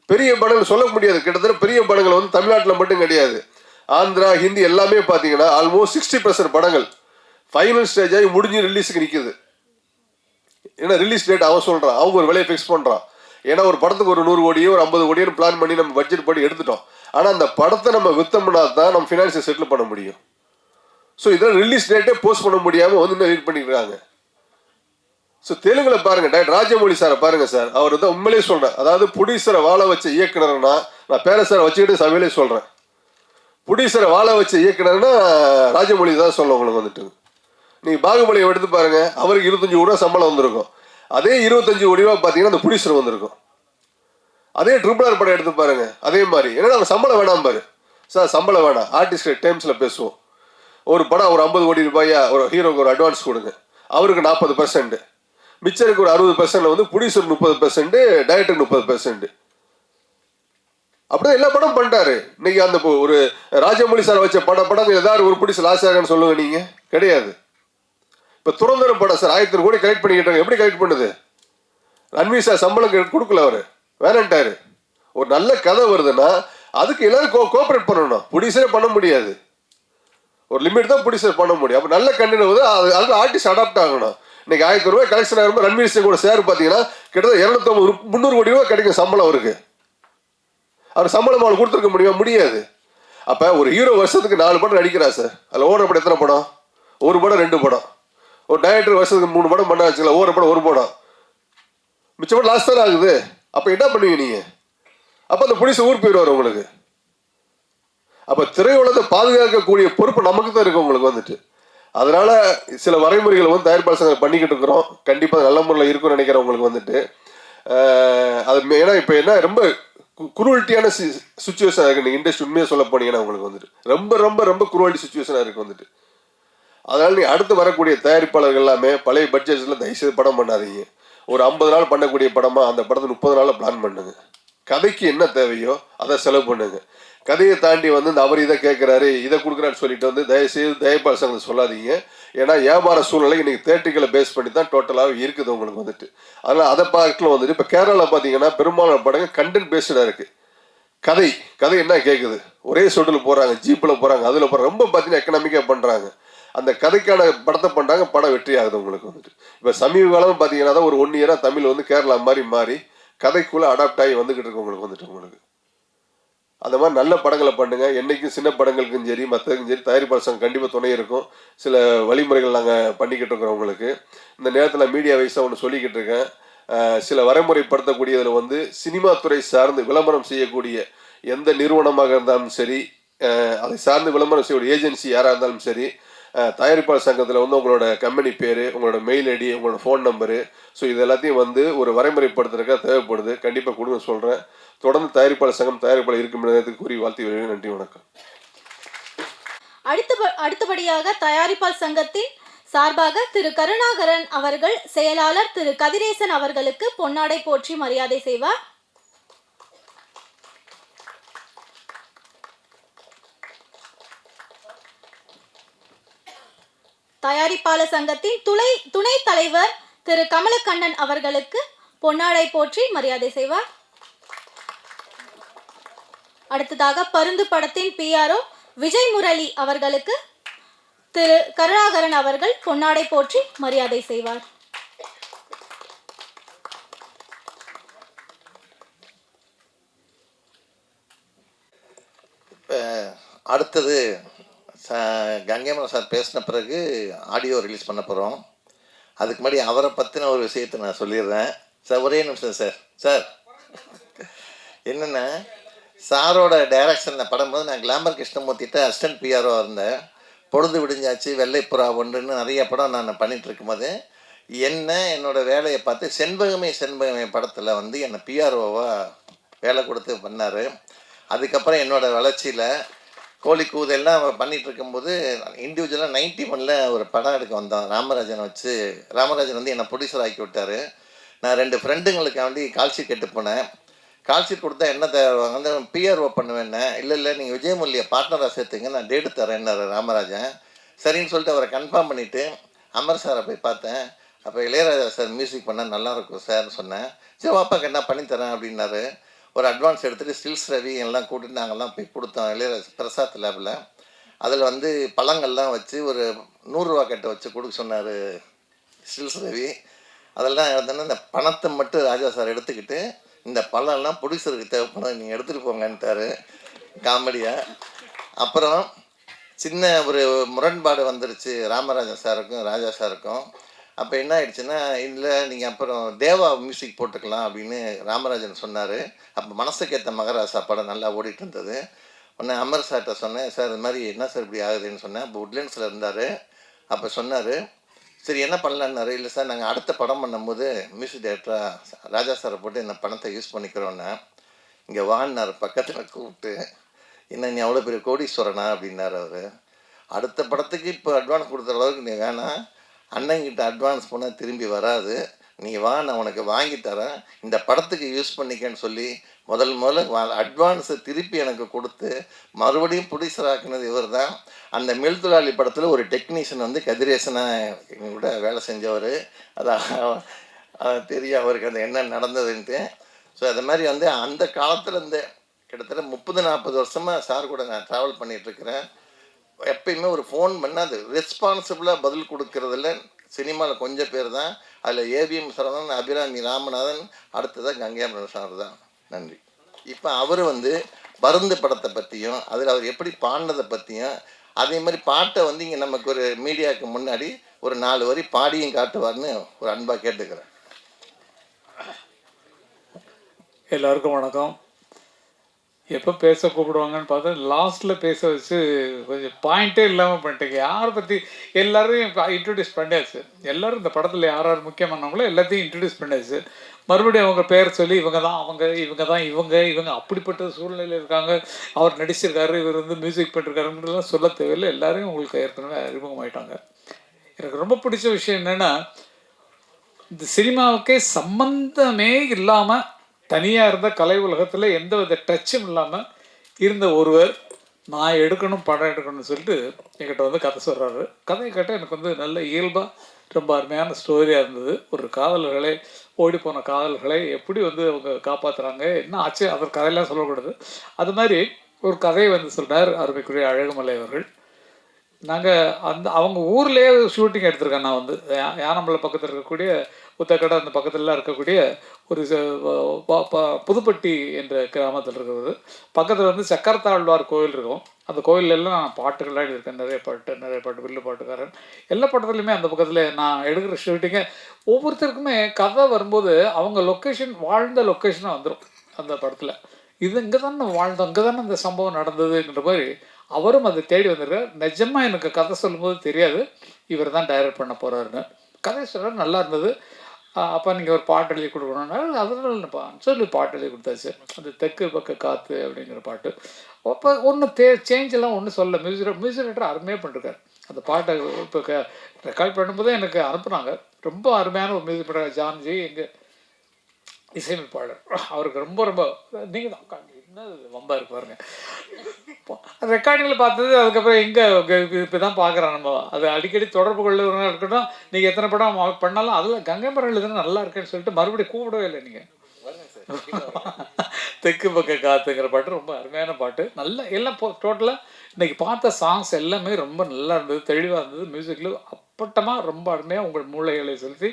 பெரிய படங்கள் சொல்ல முடியாது, கிட்டத்தட்ட பெரிய படங்கள் வந்து தமிழ்நாட்டில் மட்டும் கிடையாது, ஆந்திரா ஹிந்தி எல்லாமே பார்த்தீங்கன்னா ஆல்மோஸ்ட் 60% படங்கள் ஃபைனல் ஸ்டேஜ் ஆகி முடிஞ்சு ரிலீஸுக்கு நிற்குது. ஏன்னா ரிலீஸ் டேட் அவன் சொல்கிறான், அவங்க ஒரு விலையை ஃபிக்ஸ் பண்ணுறான். ஏன்னா ஒரு படத்துக்கு ஒரு 100 கோடியோ ஒரு 50 கோடியோ பிளான் பண்ணி நம்ம பட்ஜெட் படி எடுத்துட்டோம். ஆனால் அந்த படத்தை நம்ம வித்தோம்னா தான் நம்ம ஃபினான்ஸை செட்டில் பண்ண முடியும். ஸோ இதெல்லாம் ரிலீஸ் டேட்டே போஸ்ட் பண்ண முடியாமல் வந்து இன்னும் வெயிட் பண்ணிக்கிறாங்க. ஸோ தெலுங்குல பாருங்க, டாக்டர் ராஜமௌழி சாரை பாருங்க சார், அவர் தான் உண்மையிலே சொல்கிறேன், அதாவது ப்ரொடியூசரை வாழ வச்ச இயக்குனர்னா, நான் பேரசாரை வச்சுக்கிட்டு சபையிலே சொல்கிறேன், ப்ரொடியூசரை வாழ வச்ச இயக்குனர்னா ராஜமௌழி தான் சொல்ல உங்களுக்கு வந்துட்டு. நீங்கள் பாகுபலியை எடுத்து பாருங்க, அவருக்கு 25 கோடி ரூபா சம்பளம் வந்திருக்கும். அதே 25 கோடி ரூபா பார்த்தீங்கன்னா அந்த ப்ரொடியூசர் வந்திருக்கும். அதே RRR படம் எடுத்து பாருங்க, அதே மாதிரி. ஏன்னா நம்ம சம்பளம் வேணாம் பாரு சார், சம்பளம் வேணாம், ஆர்டிஸ்ட் டைம்ஸில் பேசுவோம். ஒரு படம் ஒரு 50 கோடி ரூபாயா ஒரு ஹீரோக்கு ஒரு அட்வான்ஸ் கொடுங்க, அவருக்கு 40%, மிச்சருக்கு ஒரு 60% வந்து ப்ரொடியூசர் 30%, டைரக்டர் 30%. அப்படிதான் எல்லா படம் பண்ணிட்டாரு. இன்னைக்கு அந்த ஒரு ராஜமௌழி சார் வச்ச படம் ஏதாவது ஒரு ப்ரொடியூசர் லாஸ் ஆகுன்னு சொல்லுங்க, நீங்க கிடையாது. இப்போ துறந்தரம் படம் சார் 1000 கோடி கலெக்ட் பண்ணிக்கிட்டாங்க. எப்படி கலெக்ட் பண்ணுது? ரன்வீர் சார் சம்பளம் கொடுக்கல, அவர் வேணான்ட்டாரு. ஒரு நல்ல கதை வருதுன்னா அதுக்கு எல்லாரும் கோஆப்ரேட் பண்ணணும், ப்ரொடியூசரே பண்ண முடியாது, ஒரு லிமிட் தான் ப்ரொடியூசர் பண்ண முடியும். அப்போ நல்ல கண்டென்ட் வந்து அதுக்கு ஆர்டிஸ்ட் அடாப்ட் ஆகணும். இன்னைக்கு 1000 ரூபாய் கலெக்ஷன் ஆகும்போது ரன்வீர் சிங் கூட சேர் பார்த்தீங்கன்னா கிட்டத்தட்ட 250-300 கோடி ரூபாய் கிடைக்கும் சம்பளம் அவருக்கு. அவர் சம்பளம் அவளுக்கு கொடுத்துருக்க முடியாது. அப்போ ஒரு ஹீரோ வருஷத்துக்கு 4 படம் நடிக்கிறா சார், அதில் ஓடுற படம் எத்தனை படம்? 1 படம் 2 படம். ஒரு டைரக்டர் வருஷத்துக்கு 3 படம் பண்ண வச்சுக்கலாம், ஓடுற படம் 1 படம், மிச்ச படம் லாஸ்ட் தானே ஆகுது. அப்போ என்ன பண்ணுவீங்க நீங்கள்? அப்போ அந்த ப்ரொடியூசர் ஊர் போயிடுவார் உங்களுக்கு. அப்போ திரையுலகத்தை பாதுகாக்கக்கூடிய பொறுப்பு நமக்கு தான் இருக்கு உங்களுக்கு வந்துட்டு. அதனால சில வரைமுறைகளை வந்து தயாரிப்பாளர் சங்கம் பண்ணிக்கிட்டு இருக்கிறோம். கண்டிப்பாக நல்ல முறையில் இருக்கும்னு நினைக்கிறேன் உங்களுக்கு வந்துட்டு. அது ஏன்னா இப்போ என்ன ரொம்ப குரூவல்ட்டியான சுச்சுவேஷனாக இருக்குது நீங்கள் இண்டஸ்ட்ரி உண்மையாக சொல்ல போனீங்கன்னா உங்களுக்கு வந்துட்டு ரொம்ப ரொம்ப ரொம்ப குரூவல்ட்டி சுச்சுவேஷனாக இருக்குது வந்துட்டு. அதனால் நீ அடுத்து வரக்கூடிய தயாரிப்பாளர்கள் எல்லாமே பழைய பட்ஜெட்ஸில் தயவுசெய்து படம் பண்ணாதீங்க. ஒரு 50 நாள் பண்ணக்கூடிய படமாக அந்த படத்தை 30 நாளில் பிளான் பண்ணுங்க. கதைக்கு என்ன தேவையோ அதை செலவு பண்ணுங்க. கதையை தாண்டி வந்து இந்த அவர் இதை கேட்குறாரு இதை கொடுக்குறான்னு சொல்லிட்டு வந்து தயவுசெய்து தயபால் சங்கத்தை சொல்லாதீங்க. ஏன்னா வியாபார சூழ்நிலை இன்னைக்கு தேர்ட்டிக்கலை பேஸ் பண்ணி தான் டோட்டலாகவே இருக்குது உங்களுக்கு வந்துட்டு. அதனால் அதை பார்க்கல வந்துட்டு இப்போ கேரளாவில் பார்த்தீங்கன்னா பெரும்பாலான படங்கள் கண்டென்ட் பேஸ்டாக இருக்குது. கதை என்ன கேட்குது, ஒரே சொட்டில் போகிறாங்க, ஜீப்பில் போகிறாங்க, அதில் போகிறாங்க, ரொம்ப பார்த்தீங்கன்னா எக்கனாமிக்காக பண்ணுறாங்க. அந்த கதைக்கான படத்தை பண்ணுறாங்க, படம் வெற்றி ஆகுது உங்களுக்கு வந்துட்டு. இப்போ சமீப காலம் பார்த்தீங்கன்னா தான் ஒரு 1 இயராக தமிழ் வந்து கேரளா மாறி கதைக்குள்ளே அடாப்ட் ஆகி வந்துக்கிட்டு இருக்கு உங்களுக்கு வந்துட்டு. உங்களுக்கு அந்த மாதிரி நல்ல படங்களை பண்ணுங்க. என்றைக்கும் சின்ன படங்களுக்கும் சரி மற்றதுக்கும் சரி தயாரிப்பாளர் சங்கம் கண்டிப்பாக துணை இருக்கும். சில வழிமுறைகள் நாங்கள் பண்ணிக்கிட்டு இருக்கிறோம் உங்களுக்கு. இந்த நேரத்தில் மீடியா வைஸாக ஒன்று சொல்லிக்கிட்டு இருக்கேன். சில வரைமுறைப்படுத்தக்கூடியதில் வந்து சினிமா துறை சார்ந்து விளம்பரம் செய்யக்கூடிய எந்த நிறுவனமாக இருந்தாலும் சரி, அதை சார்ந்து விளம்பரம் செய்யக்கூடிய ஏஜென்சி யாராக இருந்தாலும் சரி, தயாரிப்பாளர் சங்கத்தில் வந்து உங்களோட கம்பெனி பேர், உங்களோட மெயில் ஐடி, உங்களோட ஃபோன் நம்பரு, ஸோ இது எல்லாத்தையும் வந்து ஒரு வரைமுறைப்படுத்துறதுக்காக தேவைப்படுது. கண்டிப்பாக கொடுங்க சொல்கிறேன். தொடர்ந்து தயாரிப்பாளர் சங்கம் தயாரிப்பாளர் இருக்கும் நேரத்துக்கு கூறி வாழ்த்து வருகிறேன். நன்றி, வணக்கம். அடுத்தபடியாக தயாரிப்பாளர் சங்கத்தின் சார்பாக திரு கருணாகரன் அவர்கள் செயலாளர் திரு கதிரேசன் அவர்களுக்கு பொன்னாடை போற்றி மரியாதை செய்வார். தயாரிப்பாளர் சங்கத்தின் துணை தலைவர் திரு கமலக்கண்ணன் அவர்களுக்கு பொன்னாடை போற்றி மரியாதை செய்வார். அடுத்ததாக பருந்து படத்தின் PRO விஜய் முரளி அவர்களுக்கு திரு கருணாகரன் அவர்கள் பொன்னாடை போற்றி மரியாதை செய்வார். அடுத்தது கங்கைமரன் சார் பேசின பிறகு ஆடியோ ரிலீஸ் பண்ண போகிறோம். அதுக்கு முன்னாடி அவரை பற்றின ஒரு விஷயத்தை நான் சொல்லிடுறேன். சார் ஒரே நிமிஷம் சார் என்னென்னா, சாரோட டைரக்ஷனில் படும்போது நான் கிளாமர் கிருஷ்ணமூர்த்திட்ட அசிஸ்டன்ட் PRO இருந்தேன். பொழுது விடிஞ்சாச்சு, வெள்ளைப்புறா ஒன்றுன்னு நிறைய படம் நான் பண்ணிகிட்டு இருக்கும்போது என்னோடய வேலையை பார்த்து செண்பகமே படத்தில் வந்து என்னை PROவாக வேலை கொடுத்து பண்ணார். அதுக்கப்புறம் என்னோடய வளர்ச்சியில் கோழி கூதெல்லாம் பண்ணிகிட்டு இருக்கும்போது இண்டிவிஜுவலாக 91 ஒரு படம் எடுக்க வந்தோம். ராமராஜன் வந்து என்னை ப்ரொடியூசர் ஆக்கி விட்டார். நான் 2 ஃப்ரெண்டுங்களுக்காண்டி கால்ஷீட் கேட்டு போனேன். கால்ஷீட் கொடுத்தா என்ன தருவாங்க, வந்து PRO பண்ணுவேன்னு. இல்லை நீங்கள் விஜயமுரளியை பார்ட்னராக சேர்த்துங்க, நான் டேட்டு தரேன்னாரு ராமராஜன். சரின்னு சொல்லிட்டு அவரை கன்ஃபார்ம் பண்ணிவிட்டு அமர் சாரை போய் பார்த்தேன். அப்போ இளையராஜா சார் மியூசிக் பண்ணால் நல்லாயிருக்கும் சார்னு சொன்னேன். சரி வாப்பாக்கு என்ன பண்ணித்தரேன் அப்படின்னாரு. ஒரு அட்வான்ஸ் எடுத்துகிட்டு ஸ்டில்ஸ் ரவி எல்லாம் கூட்டிட்டு நாங்கள்லாம் போய் கொடுத்தோம் இளையராஜா பிரசாத் லேபில். அதில் வந்து பழங்கள்லாம் வச்சு ஒரு 100 ரூபா கட்டை வச்சு கொடுக்க சொன்னார் ஸ்டில்ஸ் ரவி. அதெல்லாம் எழுதுனா இந்த பணத்தை மட்டும் ராஜா சார் எடுத்துக்கிட்டு இந்த பழம்லாம் ப்ரொடியூசருக்கு தேவைப்படும், நீங்கள் எடுத்துகிட்டு போங்கன்ட்டார் காமெடியாக. அப்புறம் சின்ன ஒரு முரண்பாடு வந்துருச்சு ராமராஜன் சாருக்கும் ராஜா சாருக்கும். அப்போ என்ன ஆயிடுச்சுன்னா, இல்லை நீங்கள் அப்புறம் தேவா மியூசிக் போட்டுக்கலாம் அப்படின்னு ராமராஜன் சொன்னார். அப்போ மனசுக்கேற்ற மகராசா படம் நல்லா ஓடிட்டு இருந்தது. உடனே அமர் சார்கிட்ட சொன்னேன், சார் இது மாதிரி என்ன சார் இப்படி ஆகுதுன்னு சொன்னேன். அப்போ உட்லண்ட்ஸில் இருந்தார். அப்போ சொன்னார், சரி என்ன பண்ணலான்னாரு. இல்லை சார் நாங்கள் அடுத்த படம் பண்ணும்போது மியூசிக் டைரக்டராக ராஜா சாரை போட்டு இந்த பணத்தை யூஸ் பண்ணிக்கிறோன்னே. இங்கே வான்னார் பக்கத்தில் கூப்பிட்டு, என்ன நீ அவ்வளோ பெரிய கோடீஸ்வரனா அப்படின்னார் அவர். அடுத்த படத்துக்கு இப்போ அட்வான்ஸ் கொடுக்குற அளவுக்கு நீ வேணாம், அண்ணங்கிட்ட அட்வான்ஸ் போனால் திரும்பி வராது, நீ வா நான் உனக்கு வாங்கி தரேன், இந்த படத்துக்கு யூஸ் பண்ணிக்கன்னு சொல்லி முதல்ல அட்வான்ஸை திருப்பி எனக்கு கொடுத்து மறுபடியும் ப்ரொடியூசர் ஆக்குனது இவர் தான். அந்த மெல்துராளி படத்தில் ஒரு டெக்னீஷியன் வந்து கதிரேசனாக எங்கள் கூட வேலை செஞ்சவர். அதான் தெரியும் அவருக்கு அந்த என்ன நடந்ததுன்ட்டு. ஸோ அது மாதிரி வந்து அந்த காலத்தில் இந்த கிட்டத்தட்ட 30-40 வருஷமாக சார் கூட நான் ட்ராவல் பண்ணிகிட்ருக்கிறேன். எப்பயுமே ஒரு ஃபோன் பண்ணால் அது ரெஸ்பான்சிபிளாக பதில் கொடுக்கறதில்ல சினிமாவில் கொஞ்சம் பேர் தான். அதில் ABM சரவணன், அபிராமி ராமநாதன், அடுத்ததான் கங்கைமரன் சார் தான். நன்றி. இப்போ அவர் வந்து பருந்து படத்தை பற்றியும் அதில் அவர் எப்படி பாடினதை பற்றியும் அதே மாதிரி பாட்டை வந்து இங்கே நமக்கு ஒரு மீடியாவுக்கு முன்னாடி ஒரு 4 வரி பாடியும் காட்டுவார்னு ஒரு அன்பாக கேட்டுக்கிறேன். எல்லாருக்கும் வணக்கம். எப்போ பேச கூப்பிடுவாங்கன்னு பார்த்தா லாஸ்ட்டில் பேச வச்சு கொஞ்சம் பாயிண்ட்டே இல்லாமல் பண்ணிட்டீங்க. யாரை பற்றி எல்லோரும் இன்ட்ரடியூஸ் பண்ணியாச்சு. எல்லோரும் இந்த படத்தில் யார் யார் முக்கியமானவங்களோ எல்லாத்தையும் இன்ட்ரடியூஸ் பண்ணியாச்சு. மறுபடியும் அவங்க பேர் சொல்லி இவங்க தான் இவங்க அப்படிப்பட்ட சூழ்நிலையில் இருக்காங்க, அவர் நடிச்சிருக்காரு, இவர் வந்து மியூசிக் பண்ணிருக்காருன்றதுலாம் சொல்ல தேவையில்லை. எல்லாரையும் உங்களுக்கு ஏற்கனவே அறிமுகமாயிட்டாங்க. எனக்கு ரொம்ப பிடிச்ச விஷயம் என்னென்னா, இந்த சினிமாவுக்கே சம்பந்தமே இல்லாமல் தனியாக இருந்த கலை உலகத்தில் எந்த வித டச்சும் இல்லாமல் இருந்த ஒருவர் நான் எடுக்கணும் படம் எடுக்கணும்னு சொல்லிட்டு என்கிட்ட வந்து கதை சொல்கிறாரு. கதையை கேட்டால் எனக்கு வந்து நல்ல இயல்பாக ரொம்ப அருமையான ஸ்டோரியாக இருந்தது. ஒரு காதலர்களை ஓடி போன காதல்களை எப்படி வந்து அவங்க காப்பாற்றுறாங்க, என்ன ஆச்சு, அதற்கு கதையெல்லாம் சொல்லக்கூடாது. அது மாதிரி ஒரு கதையை வந்து சொல்கிறார் அருமைக்குரிய அழகுமலை அவர்கள். நாங்கள் அவங்க ஊர்லேயே ஷூட்டிங் எடுத்திருக்கேன். நான் வந்து யானமலை பக்கத்தில் இருக்கக்கூடிய புத்தக்கடை அந்த பக்கத்துலலாம் இருக்கக்கூடிய ஒரு புதுப்பட்டி என்ற கிராமத்தில் இருக்கிறது. பக்கத்தில் வந்து சக்கரத்தாழ்வார் கோயில் இருக்கும். அந்த கோயிலெல்லாம் நான் பாட்டுகள்லாம் எழுதியிருக்கேன். நிறைய பாட்டு வில்லு பாட்டுக்காரன் எல்லா படத்துலையுமே அந்த பக்கத்தில் நான் எடுக்கிற ஷூட்டிங்கை ஒவ்வொருத்தருக்குமே கதை வரும்போது அவங்க லொக்கேஷன் வாழ்ந்த லொக்கேஷனாக வந்துடும் அந்த படத்தில். இது இங்கே தானே வாழ்ந்தோம், இங்கே தானே இந்த சம்பவம் நடந்ததுன்ற மாதிரி அவரும் அதை தேடி வந்திருக்கார். நிஜமாக எனக்கு கதை சொல்லும்போது தெரியாது இவர் தான் டைரக்ட் பண்ண போகிறாருன்னு. கதை சொல்ல நல்லா இருந்தது. அப்போ நீங்கள் ஒரு பாட்டு எழுதி கொடுக்கணுன்னாலும் அதனால என்னப்பா சொல்லி பாட்டு எழுதி கொடுத்தாச்சு. அந்த தெற்கு பக்க காற்று அப்படிங்கிற பாட்டு. அப்போ ஒன்றும் சேஞ்செல்லாம் ஒன்றும் சொல்ல. மியூசிக் டைரக்டர் அருமையாக பண்ணிருக்கார். அந்த பாட்டை இப்போ ரெக்கார்ட் பண்ணும்போதே எனக்கு அனுப்புனாங்க. ரொம்ப அருமையான ஒரு மியூசிக் டைரக்டர் ஜான்ஜி எங்கள் இசையமைப்பாளர். அவருக்கு ரொம்ப ரொம்ப நீங்கள் தான் என்ன வம்பா இருக்கு பாருங்க. ரெக்கார்டிங்கில் பார்த்தது அதுக்கப்புறம் எங்கே இப்போ தான் பார்க்குறேன். நம்ம அது அடிக்கடி தொடர்பு கொள்ள இருக்கட்டும். நீங்கள் எத்தனை படம் பண்ணாலும் அதில் கங்கை மரம் எழுதுனா நல்லா இருக்குன்னு சொல்லிட்டு மறுபடியும் கூப்பிடவே இல்லை நீங்கள். தெற்கு பக்க காத்துங்கிற பாட்டு ரொம்ப அருமையான பாட்டு. நல்லா எல்லாம் டோட்டலாக இன்றைக்கி பார்த்த சாங்ஸ் எல்லாமே ரொம்ப நல்லா இருந்தது, தெளிவாக இருந்தது. மியூசிக்கில் அப்பட்டமாக ரொம்ப அருமையாக உங்கள் மூளைகளை செலுத்தி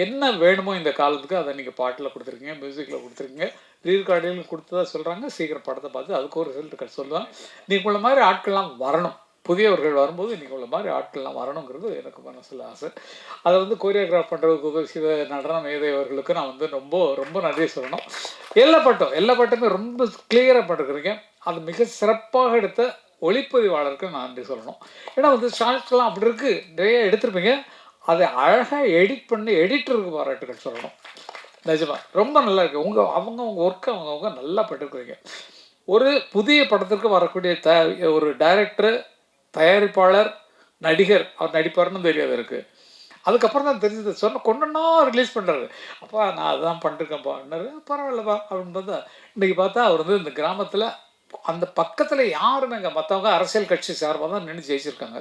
என்ன வேணுமோ இந்த காலத்துக்கு அதை நீங்கள் பாட்டில் கொடுத்துருக்கீங்க, மியூசிக்கில் கொடுத்துருக்கீங்க, ரீரெக்கார்டிங் கொடுத்ததா சொல்கிறாங்க. சீக்கிரம் படத்தை பார்த்து அதுக்கு ஒரு ரிசல்ட் சொல்லுவேன். நீங்கள் உள்ள மாதிரி ஆட்கள்லாம் வரணும். புதியவர்கள் வரும்போது நீங்கள் உள்ள மாதிரி ஆட்கள்லாம் வரணுங்கிறது எனக்கு மனசில் ஆசை. அதை வந்து கோரியோகிராஃப் பண்ணுறதுக்கு சிவ நடன மேதையவர்களுக்கு நான் வந்து ரொம்ப ரொம்ப நன்றி சொல்லணும். எல்லா பாட்டுமே ரொம்ப கிளியராக பண்ணிருக்கிறீங்க. அது மிக சிறப்பாக எடுத்த ஒளிப்பதிவாளருக்கு நான் நன்றி சொல்லணும். ஏன்னா வந்து ஷார்ட்ஸ்லாம் அப்படி இருக்குது, நிறைய எடுத்திருப்பீங்க. அதை அழகாக எடிட் பண்ணி எடிட்டருக்கு பாராட்டுகள் சொல்லணும். நிஜமாக ரொம்ப நல்லா இருக்குது. அவங்க ஒர்க்கு அவங்க நல்லா பண்ணிருக்கிறீங்க. ஒரு புதிய படத்திற்கு வரக்கூடிய ஒரு டைரக்டர், தயாரிப்பாளர், நடிகர், அவர் நடிப்பார்னு தெரியாது இருக்குது. அதுக்கப்புறம் தான் தெரிஞ்சது. கொண்டனா ரிலீஸ் பண்ணுறாரு. அப்பா நான் அதுதான் பண்ணிருக்கேன்ப்பான்னாரு. பரவாயில்லப்பா அப்படின்னு பார்த்தா இன்றைக்கி பார்த்தா அவர் வந்து இந்த கிராமத்தில் அந்த பக்கத்தில் யாருமே இங்கே மற்றவங்க அரசியல் கட்சி சார்பாக தான் நின்று ஜெயிச்சிருக்காங்க.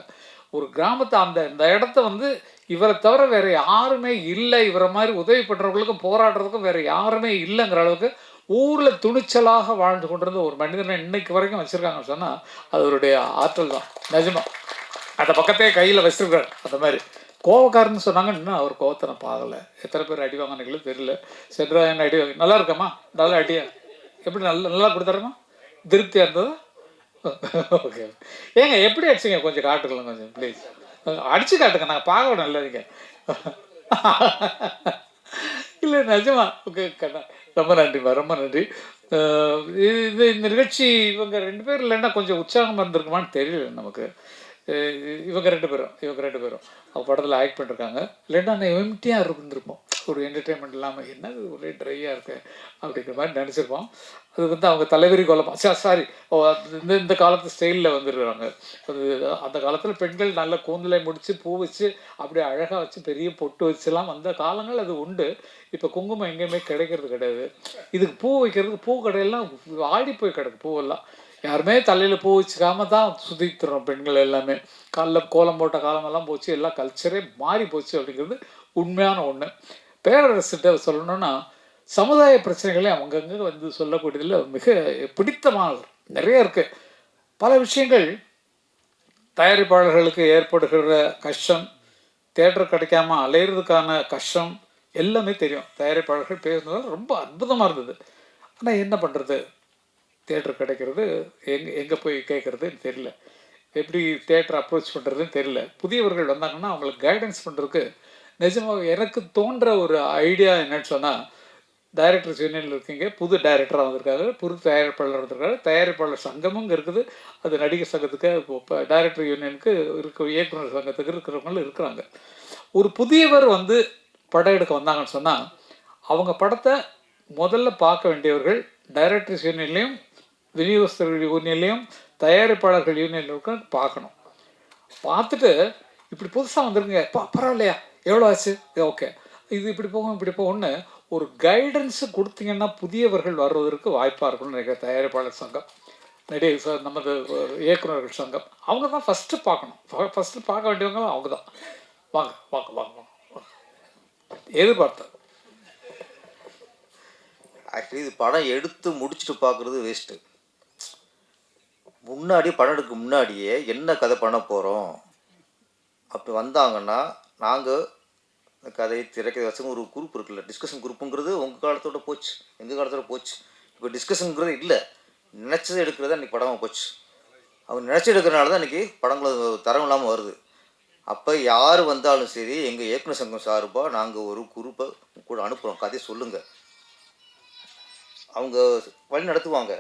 ஒரு கிராமத்தை இந்த இடத்த வந்து இவரை தவிர வேறு யாருமே இல்லை, இவரை மாதிரி உதவி பண்ணுறவங்களுக்கும் போராடுறதுக்கும் வேறு யாருமே இல்லைங்கிற அளவுக்கு ஊரில் துணிச்சலாக வாழ்ந்து கொண்டிருந்த ஒரு மனிதனை இன்னைக்கு வரைக்கும் வச்சுருக்காங்கன்னு சொன்னால் அது அவருடைய ஆற்றல் தான். நிஜமாக அந்த பக்கத்தையே கையில் வச்சுருக்காரு. அந்த மாதிரி கோவக்காரன்னு சொன்னாங்க. இன்னும் அவர் கோவத்தை நான் பார்க்கல. எத்தனை பேர் அடி வாங்கினீங்களும் தெரியல. சென்றாயன் அடி வாங்கி நல்லா இருக்கம்மா, நல்லா அடியா எப்படி நல்லா கொடுத்தாருமா, திருப்தியாக இருந்தது. ஓகே ஏங்க எப்படி அடிச்சிங்க கொஞ்சம் காட்டுக்கலாம் கொஞ்சம் ப்ளீஸ். அடிச்சு காட்டுங்க, நாங்கள் பார்க்கணும் இல்லை நீங்கள். இல்லை நிஜமா. ஓகே கண்ணா ரொம்ப நன்றிம்மா, ரொம்ப நன்றி. இந்த நிகழ்ச்சி இவங்க 2 பேர் இல்லைன்னா கொஞ்சம் உற்சாகமாக இருந்திருக்குமான்னு தெரியல நமக்கு. இவங்க ரெண்டு பேரும் அவங்க படத்தில் ஆக்ட் பண்ணிருக்காங்க. இல்லைன்னா நான் எம்டியாக இருந்திருப்போம். ஒரு என்டர்டெயின்மெண்ட் இல்லாமல் என்னது ஒரே ட்ரையாக இருக்கு அப்படிங்கிற மாதிரி நினச்சிருப்போம். அது வந்து அவங்க தலைவரி கோலமாக சாரி இந்த காலத்து ஸ்டைலில் வந்துடுறாங்க. அது அந்த காலத்தில் பெண்கள் நல்ல கூந்தலை முடித்து பூ வச்சு அப்படியே அழகாக வச்சு பெரிய பொட்டு வச்சுலாம் வந்த காலங்கள் அது உண்டு. இப்போ குங்குமம் எங்கேயுமே கிடைக்கிறது கிடையாது. இதுக்கு பூ வைக்கிறதுக்கு பூ கடையெல்லாம் ஆடி போய் கிடக்கு. பூவெல்லாம் யாருமே தலையில் பூ வச்சுக்காம தான் சுற்றித்துறோம் பெண்கள் எல்லாமே. காலில் கோலம் போட்ட காலமெல்லாம் போச்சு, எல்லாம் கல்ச்சரே மாறி போச்சு அப்படிங்கிறது உண்மையான ஒன்று. பேரரசிட்ட சொல்லணும்னா சமுதாய பிரச்சனைகளே அவங்கங்க வந்து சொல்லக்கூடியதில் மிக பிடித்தமானது நிறைய இருக்குது. பல விஷயங்கள் தயாரிப்பாளர்களுக்கு ஏற்படுகிற கஷ்டம், தேட்டர் கிடைக்காம அலையிறதுக்கான கஷ்டம் எல்லாமே தெரியும். தயாரிப்பாளர்கள் பேசுனது ரொம்ப அற்புதமாக இருந்தது. ஆனால் என்ன பண்ணுறது, தேட்டர் கிடைக்கிறது எங்கே போய் கேட்குறதுன்னு தெரியல, எப்படி தேட்டர் அப்ரோச் பண்ணுறதுன்னு தெரியல. புதியவர்கள் வந்தாங்கன்னா அவங்களுக்கு கைடன்ஸ் பண்ணுறதுக்கு நிஜமாக எனக்கு தோன்ற ஒரு ஐடியா என்னன்னு சொன்னால், டைரக்டர்ஸ் யூனியனில் இருக்கீங்க, புது டைரக்டராக வந்திருக்காரு, புது தயாரிப்பாளர் வந்திருக்காரு, தயாரிப்பாளர் சங்கமும் இங்கே இருக்குது. அது நடிகர் சங்கத்துக்கு இப்போ டைரக்டர் யூனியனுக்கு இருக்க இயக்குனர் சங்கத்துக்கு இருக்கிறவங்களும் இருக்கிறாங்க. ஒரு புதியவர் வந்து படம் எடுக்க வந்தாங்கன்னு சொன்னால் அவங்க படத்தை முதல்ல பார்க்க வேண்டியவர்கள் டைரக்டர்ஸ் யூனியன்லேயும் விநியோகஸ்தர்கள் யூனியன்லேயும் தயாரிப்பாளர்கள் யூனியன்களுக்கும் பார்க்கணும். பார்த்துட்டு இப்படி புதுசாக வந்துருங்க, பரவாயில்லையா, எவ்வளோ ஆச்சு, ஓகே இது இப்படி போகும்னு ஒரு கைடன்ஸு கொடுத்தீங்கன்னா புதியவர்கள் வர்றதற்கு வாய்ப்பாக இருக்கும்னு நினைக்கிற தயாரிப்பாளர் சங்கம். நடிகர் சார் நமது இயக்குநர்கள் சங்கம் அவங்க தான் ஃபஸ்ட்டு பார்க்கணும். ஃபஸ்ட்டு பார்க்க வேண்டியவங்க அவங்க தான். வாங்க வாங்க வாங்க வாங்க. எதிர்பார்த்தேன். ஆக்சுவலி இது படம் எடுத்து முடிச்சுட்டு பார்க்குறது வேஸ்ட்டு. முன்னாடி படம் எடுக்க முன்னாடியே என்ன கதை பண்ண போகிறோம் அப்படி வந்தாங்கன்னா நாங்கள் இந்த கதையை திரைக்கதை வச்சு ஒரு குரூப் இருக்குல்ல, டிஸ்கஷன் குரூப்புங்கிறது உங்கள் காலத்தோட போச்சு, எங்கள் காலத்தோட போச்சு. இப்போ டிஸ்கஷனுங்கிறது இல்லை, நினச்சது எடுக்கிறது அன்றைக்கி படமாக போச்சு. அவங்க நினச்சி எடுக்கிறனால தான் இன்றைக்கி படங்கள் தரம் இல்லாமல் வருது. அப்போ யார் வந்தாலும் சரி எங்கள் இயக்குனர் சங்கம் சார்பாக நாங்கள் ஒரு குரூப்பை கூட அனுப்புகிறோம், கதையை சொல்லுங்கள், அவங்க வழி நடத்துவாங்க.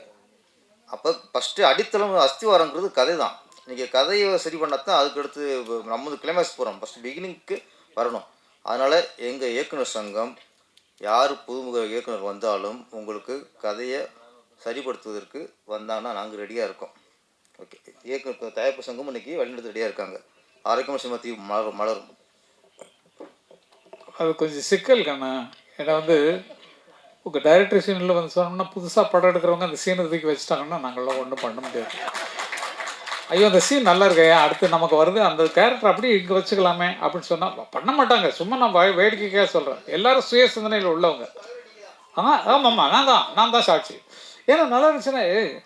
அப்போ ஃபஸ்ட்டு அடித்தளம் அஸ்திவாரங்கிறது கதை தான். நீங்கள் கதையை சரி பண்ணால் தான் அதுக்கடுத்து நம்ம கிளைமேக்ஸ் போகிறோம், ஃபஸ்ட்டு பிகினிங்க்கு வரணும். அதனால் எங்கள் இயக்குனர் சங்கம் யார் புதுமுக இயக்குனர் வந்தாலும் உங்களுக்கு கதையை சரிப்படுத்துவதற்கு வந்தாங்கன்னா நாங்கள் ரெடியாக இருக்கோம். ஓகே, இயக்குனர் தயாரிப்பு சங்கம் இன்றைக்கி வழிநடத்த ரெடியாக இருக்காங்க. ஆரோக்கியமாக சிமத்தி மலரும். அது கொஞ்சம் சிக்கல் கண்ணா. ஏன்னா உங்கள் டைரக்டர் சீனில் சொன்னோம்னா புதுசாக படம் எடுக்கிறவங்க அந்த சீனை தூக்கி வச்சுட்டாங்கன்னா நாங்களாம் ஒன்றும் பண்ண முடியாது. ஐயோ அந்த சீன் நல்லா இருக்கையா, அடுத்து நமக்கு வருது, அந்த கேரக்டர் அப்படியே இங்கே வச்சுக்கலாமே அப்படின்னு சொன்னால் பண்ண மாட்டாங்க. சும்மா நான் வேடிக்கைக்காக சொல்கிறேன். எல்லோரும் சுய சிந்தனையில் உள்ளவங்க. ஆமாம்மா நான் தான் சாட்சி. ஏன்னா நல்லா இருந்துச்சுன்னா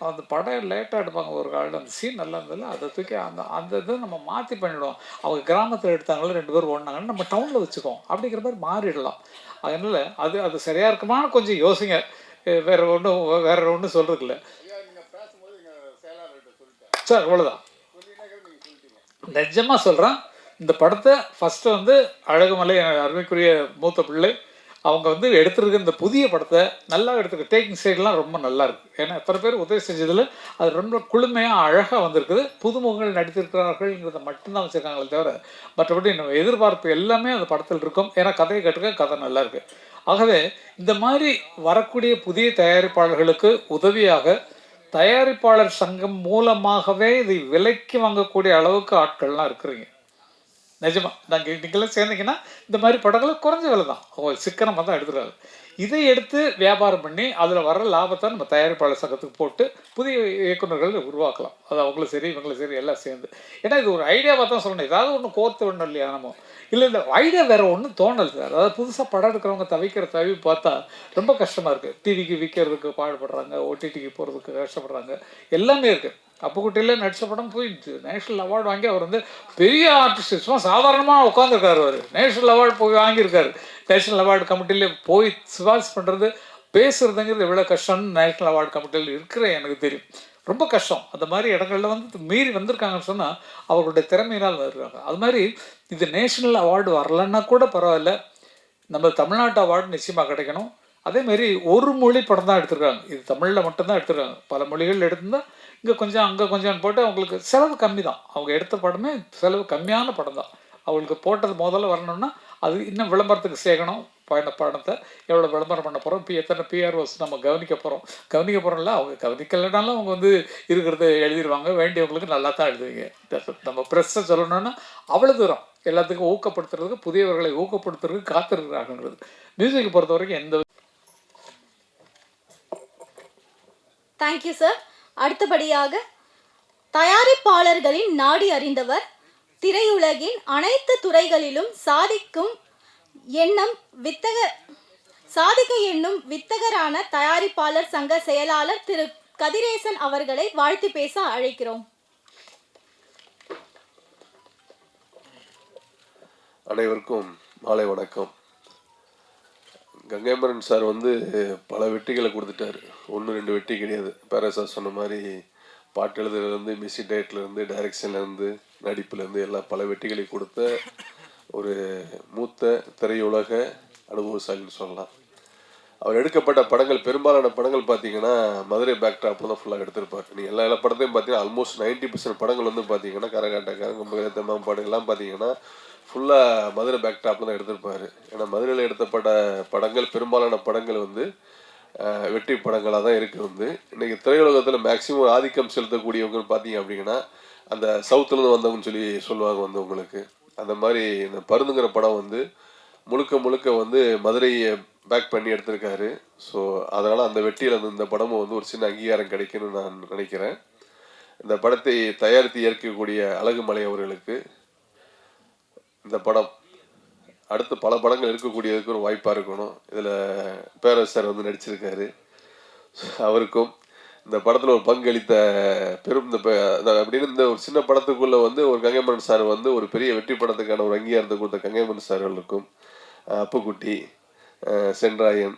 அந்த படம் லேட்டாக எடுப்பாங்க ஒரு காலில், அந்த சீன் நல்லா இருந்ததில்ல அதை தூக்கி அந்த இதை நம்ம மாற்றி பண்ணிவிடுவோம். அவங்க கிராமத்தில் எடுத்தாங்களோ 2 பேர் ஓடினாங்கன்னு நம்ம டவுனில் வச்சுக்கோம் அப்படிங்கிற மாதிரி மாறிடலாம். அதனால் அது சரியாக இருக்குமான்னு கொஞ்சம் யோசிங்க. வேறு ஒன்றும் சொல்கிறது இல்லை சார், அவ்வளோதான். நிஜமாக சொல்கிறேன், இந்த படத்தை ஃபஸ்ட்டு அழகுமலை அருமைக்குரிய மூத்த பிள்ளை அவங்க எடுத்துருக்க இந்த புதிய படத்தை நல்லா எடுத்துருக்கு. டேக்கிங் சைடெலாம் ரொம்ப நல்லா இருக்குது. ஏன்னா எத்தனை பேர் உதவி செஞ்சதில் அது ரொம்ப குளுமையாக அழகாக வந்திருக்குது. புதுமுகங்கள் நடித்திருக்கிறார்கள்ங்கிறத மட்டும்தான் வச்சுருக்காங்களே தவிர மற்றபடி நம்ம எதிர்பார்ப்பு எல்லாமே அந்த படத்தில் இருக்கும். ஏன்னா கதையை கேட்டுக்க கதை நல்லா இருக்குது. ஆகவே இந்த மாதிரி வரக்கூடிய புதிய தயாரிப்பாளர்களுக்கு உதவியாக தயாரிப்பாளர் சங்கம் மூலமாகவே இதை விலைக்கு வாங்கக்கூடிய அளவுக்கு ஆட்கள்லாம் இருக்கிறீங்க. நிஜமா நீங்களாம் சேர்ந்தீங்கன்னா இந்த மாதிரி படங்களை குறைஞ்ச விலை தான், அவங்க சிக்கனமாக தான் எடுத்துருக்காங்க. இதை எடுத்து வியாபாரம் பண்ணி அதில் வர்ற லாபத்தை நம்ம தயாரிப்பாளர் சங்கத்துக்கு போட்டு புதிய இயக்குநர்கள் உருவாக்கலாம். அது அவங்களும் சரி இவங்களும் சரி எல்லாம் சேர்ந்து. ஏன்னா இது ஒரு ஐடியாவாக தான் சொல்லணும், ஏதாவது ஒன்று கோர்த்து விடணும் இல்லையா நம்ம. இல்லை ஐடியா வேறு ஒன்றும் தோணல் சார். அதாவது புதுசாக படம் எடுக்கிறவங்க தவிக்கிற தவி பார்த்தா ரொம்ப கஷ்டமாக இருக்குது. டிவிக்கு விற்கிறதுக்கு பாடுபடுறாங்க, ஓடிடிக்கு போகிறதுக்கு கஷ்டப்படுறாங்க, எல்லாமே இருக்குது. அப்புக்குட்டியில் நடித்த படம் போயிடுச்சு, நேஷ்னல் அவார்டு வாங்கி அவர் பெரிய ஆர்டிஸ்ட், சும்மா சாதாரணமாக உட்காந்துருக்காரு. அவர் நேஷ்னல் அவார்டு போய் வாங்கியிருக்காரு. நேஷ்னல் அவார்டு கமிட்டியில் போய் சிபாரிசு பண்ணுறது பேசுகிறதுங்கிறது எவ்வளோ கஷ்டம்னு நேஷ்னல் அவார்டு கமிட்டியில் இருக்கிற எனக்கு தெரியும். ரொம்ப கஷ்டம். அந்த மாதிரி இடங்களில் மீறி வந்திருக்காங்கன்னு சொன்னால் அவர்களுடைய திறமையினால் வருவாங்க. அது மாதிரி இது நேஷ்னல் அவார்டு வரலன்னா கூட பரவாயில்ல, நம்ம தமிழ்நாட்டு அவார்டு நிச்சயமாக கிடைக்கணும். அதேமாரி ஒரு மொழி படம் தான் எடுத்துருக்காங்க, இது தமிழில் மட்டும்தான் எடுத்துருக்காங்க. பல மொழிகள் எடுத்திருந்தால் இங்கே கொஞ்சம் அங்கே கொஞ்சம் போட்டு அவங்களுக்கு செலவு கம்மி தான். அவங்க எடுத்த படமே செலவு கம்மியான படம் தான். அவங்களுக்கு போட்டது முதல்ல வரணும்னா அது இன்னும் விளம்பரத்துக்கு சேர்க்கணும். படத்தை எவ்வளோ விளம்பரம் பண்ண போகிறோம், இப்போ எத்தனை பிஆர்ஓஸ் நம்ம கவனிக்க போகிறோம்ல. அவங்க கவனிக்கலைனாலும் அவங்க இருக்கிறத எழுதிடுவாங்க. வேண்டியவங்களுக்கு நல்லா தான் எழுதுவீங்க. நம்ம ப்ரெஸ்ஸை சொல்லணும்னா அவ்வளோ தூரம் எல்லாத்துக்கும் ஊக்கப்படுத்துறதுக்கு, புதியவர்களை ஊக்கப்படுத்துறதுக்கு காத்திருக்கிறாங்கன்றது. மியூசிக் பொறுத்த வரைக்கும் எந்த. Thank you sir. அடுத்தபடியாக தயாரிப்பாளர்களின் நாடி அறிந்தவர், திரையுலகின் அனைத்து துறைகளிலும் சாதிக்க எண்ணும் வித்தகரான தயாரிப்பாளர் சங்க செயலாளர் திரு கதிரேசன் அவர்களை வாழ்த்து பேச அழைக்கிறோம். அனைவருக்கும் மாலை வணக்கம். கங்கைமரன் சார் பல வெற்றிகளை கொடுத்துட்டார். 1-2 வெற்றி கிடையாது. பேரா சார் சொன்ன மாதிரி பாட்டு எழுதுறதுலேருந்து, மியூசிக் டைரக்டர்லேருந்து, டைரக்ஷன்லேருந்து, நடிப்புலேருந்து எல்லாம் பல வெற்றிகளை கொடுத்த ஒரு மூத்த திரையுலக அனுபவசாலின்னு சொல்லலாம். அவர் எடுக்கப்பட்ட படங்கள், பெரும்பாலான படங்கள் பார்த்தீங்கன்னா மதுரை பேக்ட்ராப்பில் தான் ஃபுல்லாக எடுத்திருப்பார். நீங்கள் எல்லா படத்தையும் பார்த்தீங்கன்னா ஆல்மோஸ்ட் 90% படங்கள் பார்த்தீங்கன்னா கரகாட்டக்காரங்க, தெம்மாம்பாடு எல்லாம் பார்த்தீங்கன்னா ஃபுல்லாக மதுரை பேக்ட்ராப்பில் தான் எடுத்திருப்பார். ஏன்னா மதுரையில் எடுத்தப்பட்ட படங்கள், பெரும்பாலான படங்கள் வெற்றி படங்களாக தான் இருக்குது. இன்றைக்கி திரையுலகத்தில் மேக்ஸிமம் ஆதிக்கம் செலுத்தக்கூடியவங்க பார்த்தீங்க அப்படின்னா அந்த சவுத்துலேருந்து வந்தவங்கன்னு சொல்லுவாங்க உங்களுக்கு. அந்த மாதிரி இந்த பருந்துங்கிற படம் முழுக்க மதுரையை பேக் பண்ணி எடுத்திருக்காரு. ஸோ அதனால் அந்த வெற்றியில் வந்து இந்த படமும் வந்து ஒரு சின்ன அங்கீகாரம் கிடைக்குன்னு நான் நினைக்கிறேன். இந்த படத்தை தயாரித்து இயக்கக்கூடிய அழகுமலை அவர்களுக்கு இந்த படம் அடுத்து பல படங்கள் இருக்கக்கூடியதுக்கு ஒரு வாய்ப்பாக இருக்கணும். இதில் பேரரசு சார் வந்து நடிச்சிருக்காரு. அவருக்கும் இந்த படத்தில் ஒரு பங்களித்த பெரும் அப்படின்னு இந்த ஒரு சின்ன படத்துக்குள்ளே வந்து ஒரு கங்கைமரன் சார் வந்து ஒரு பெரிய வெற்றி படத்துக்கான ஒரு அங்கீகாரத்தை கொடுத்த கங்கைமரன் சார்களுக்கும் அப்புக்குட்டி சென்றாயன்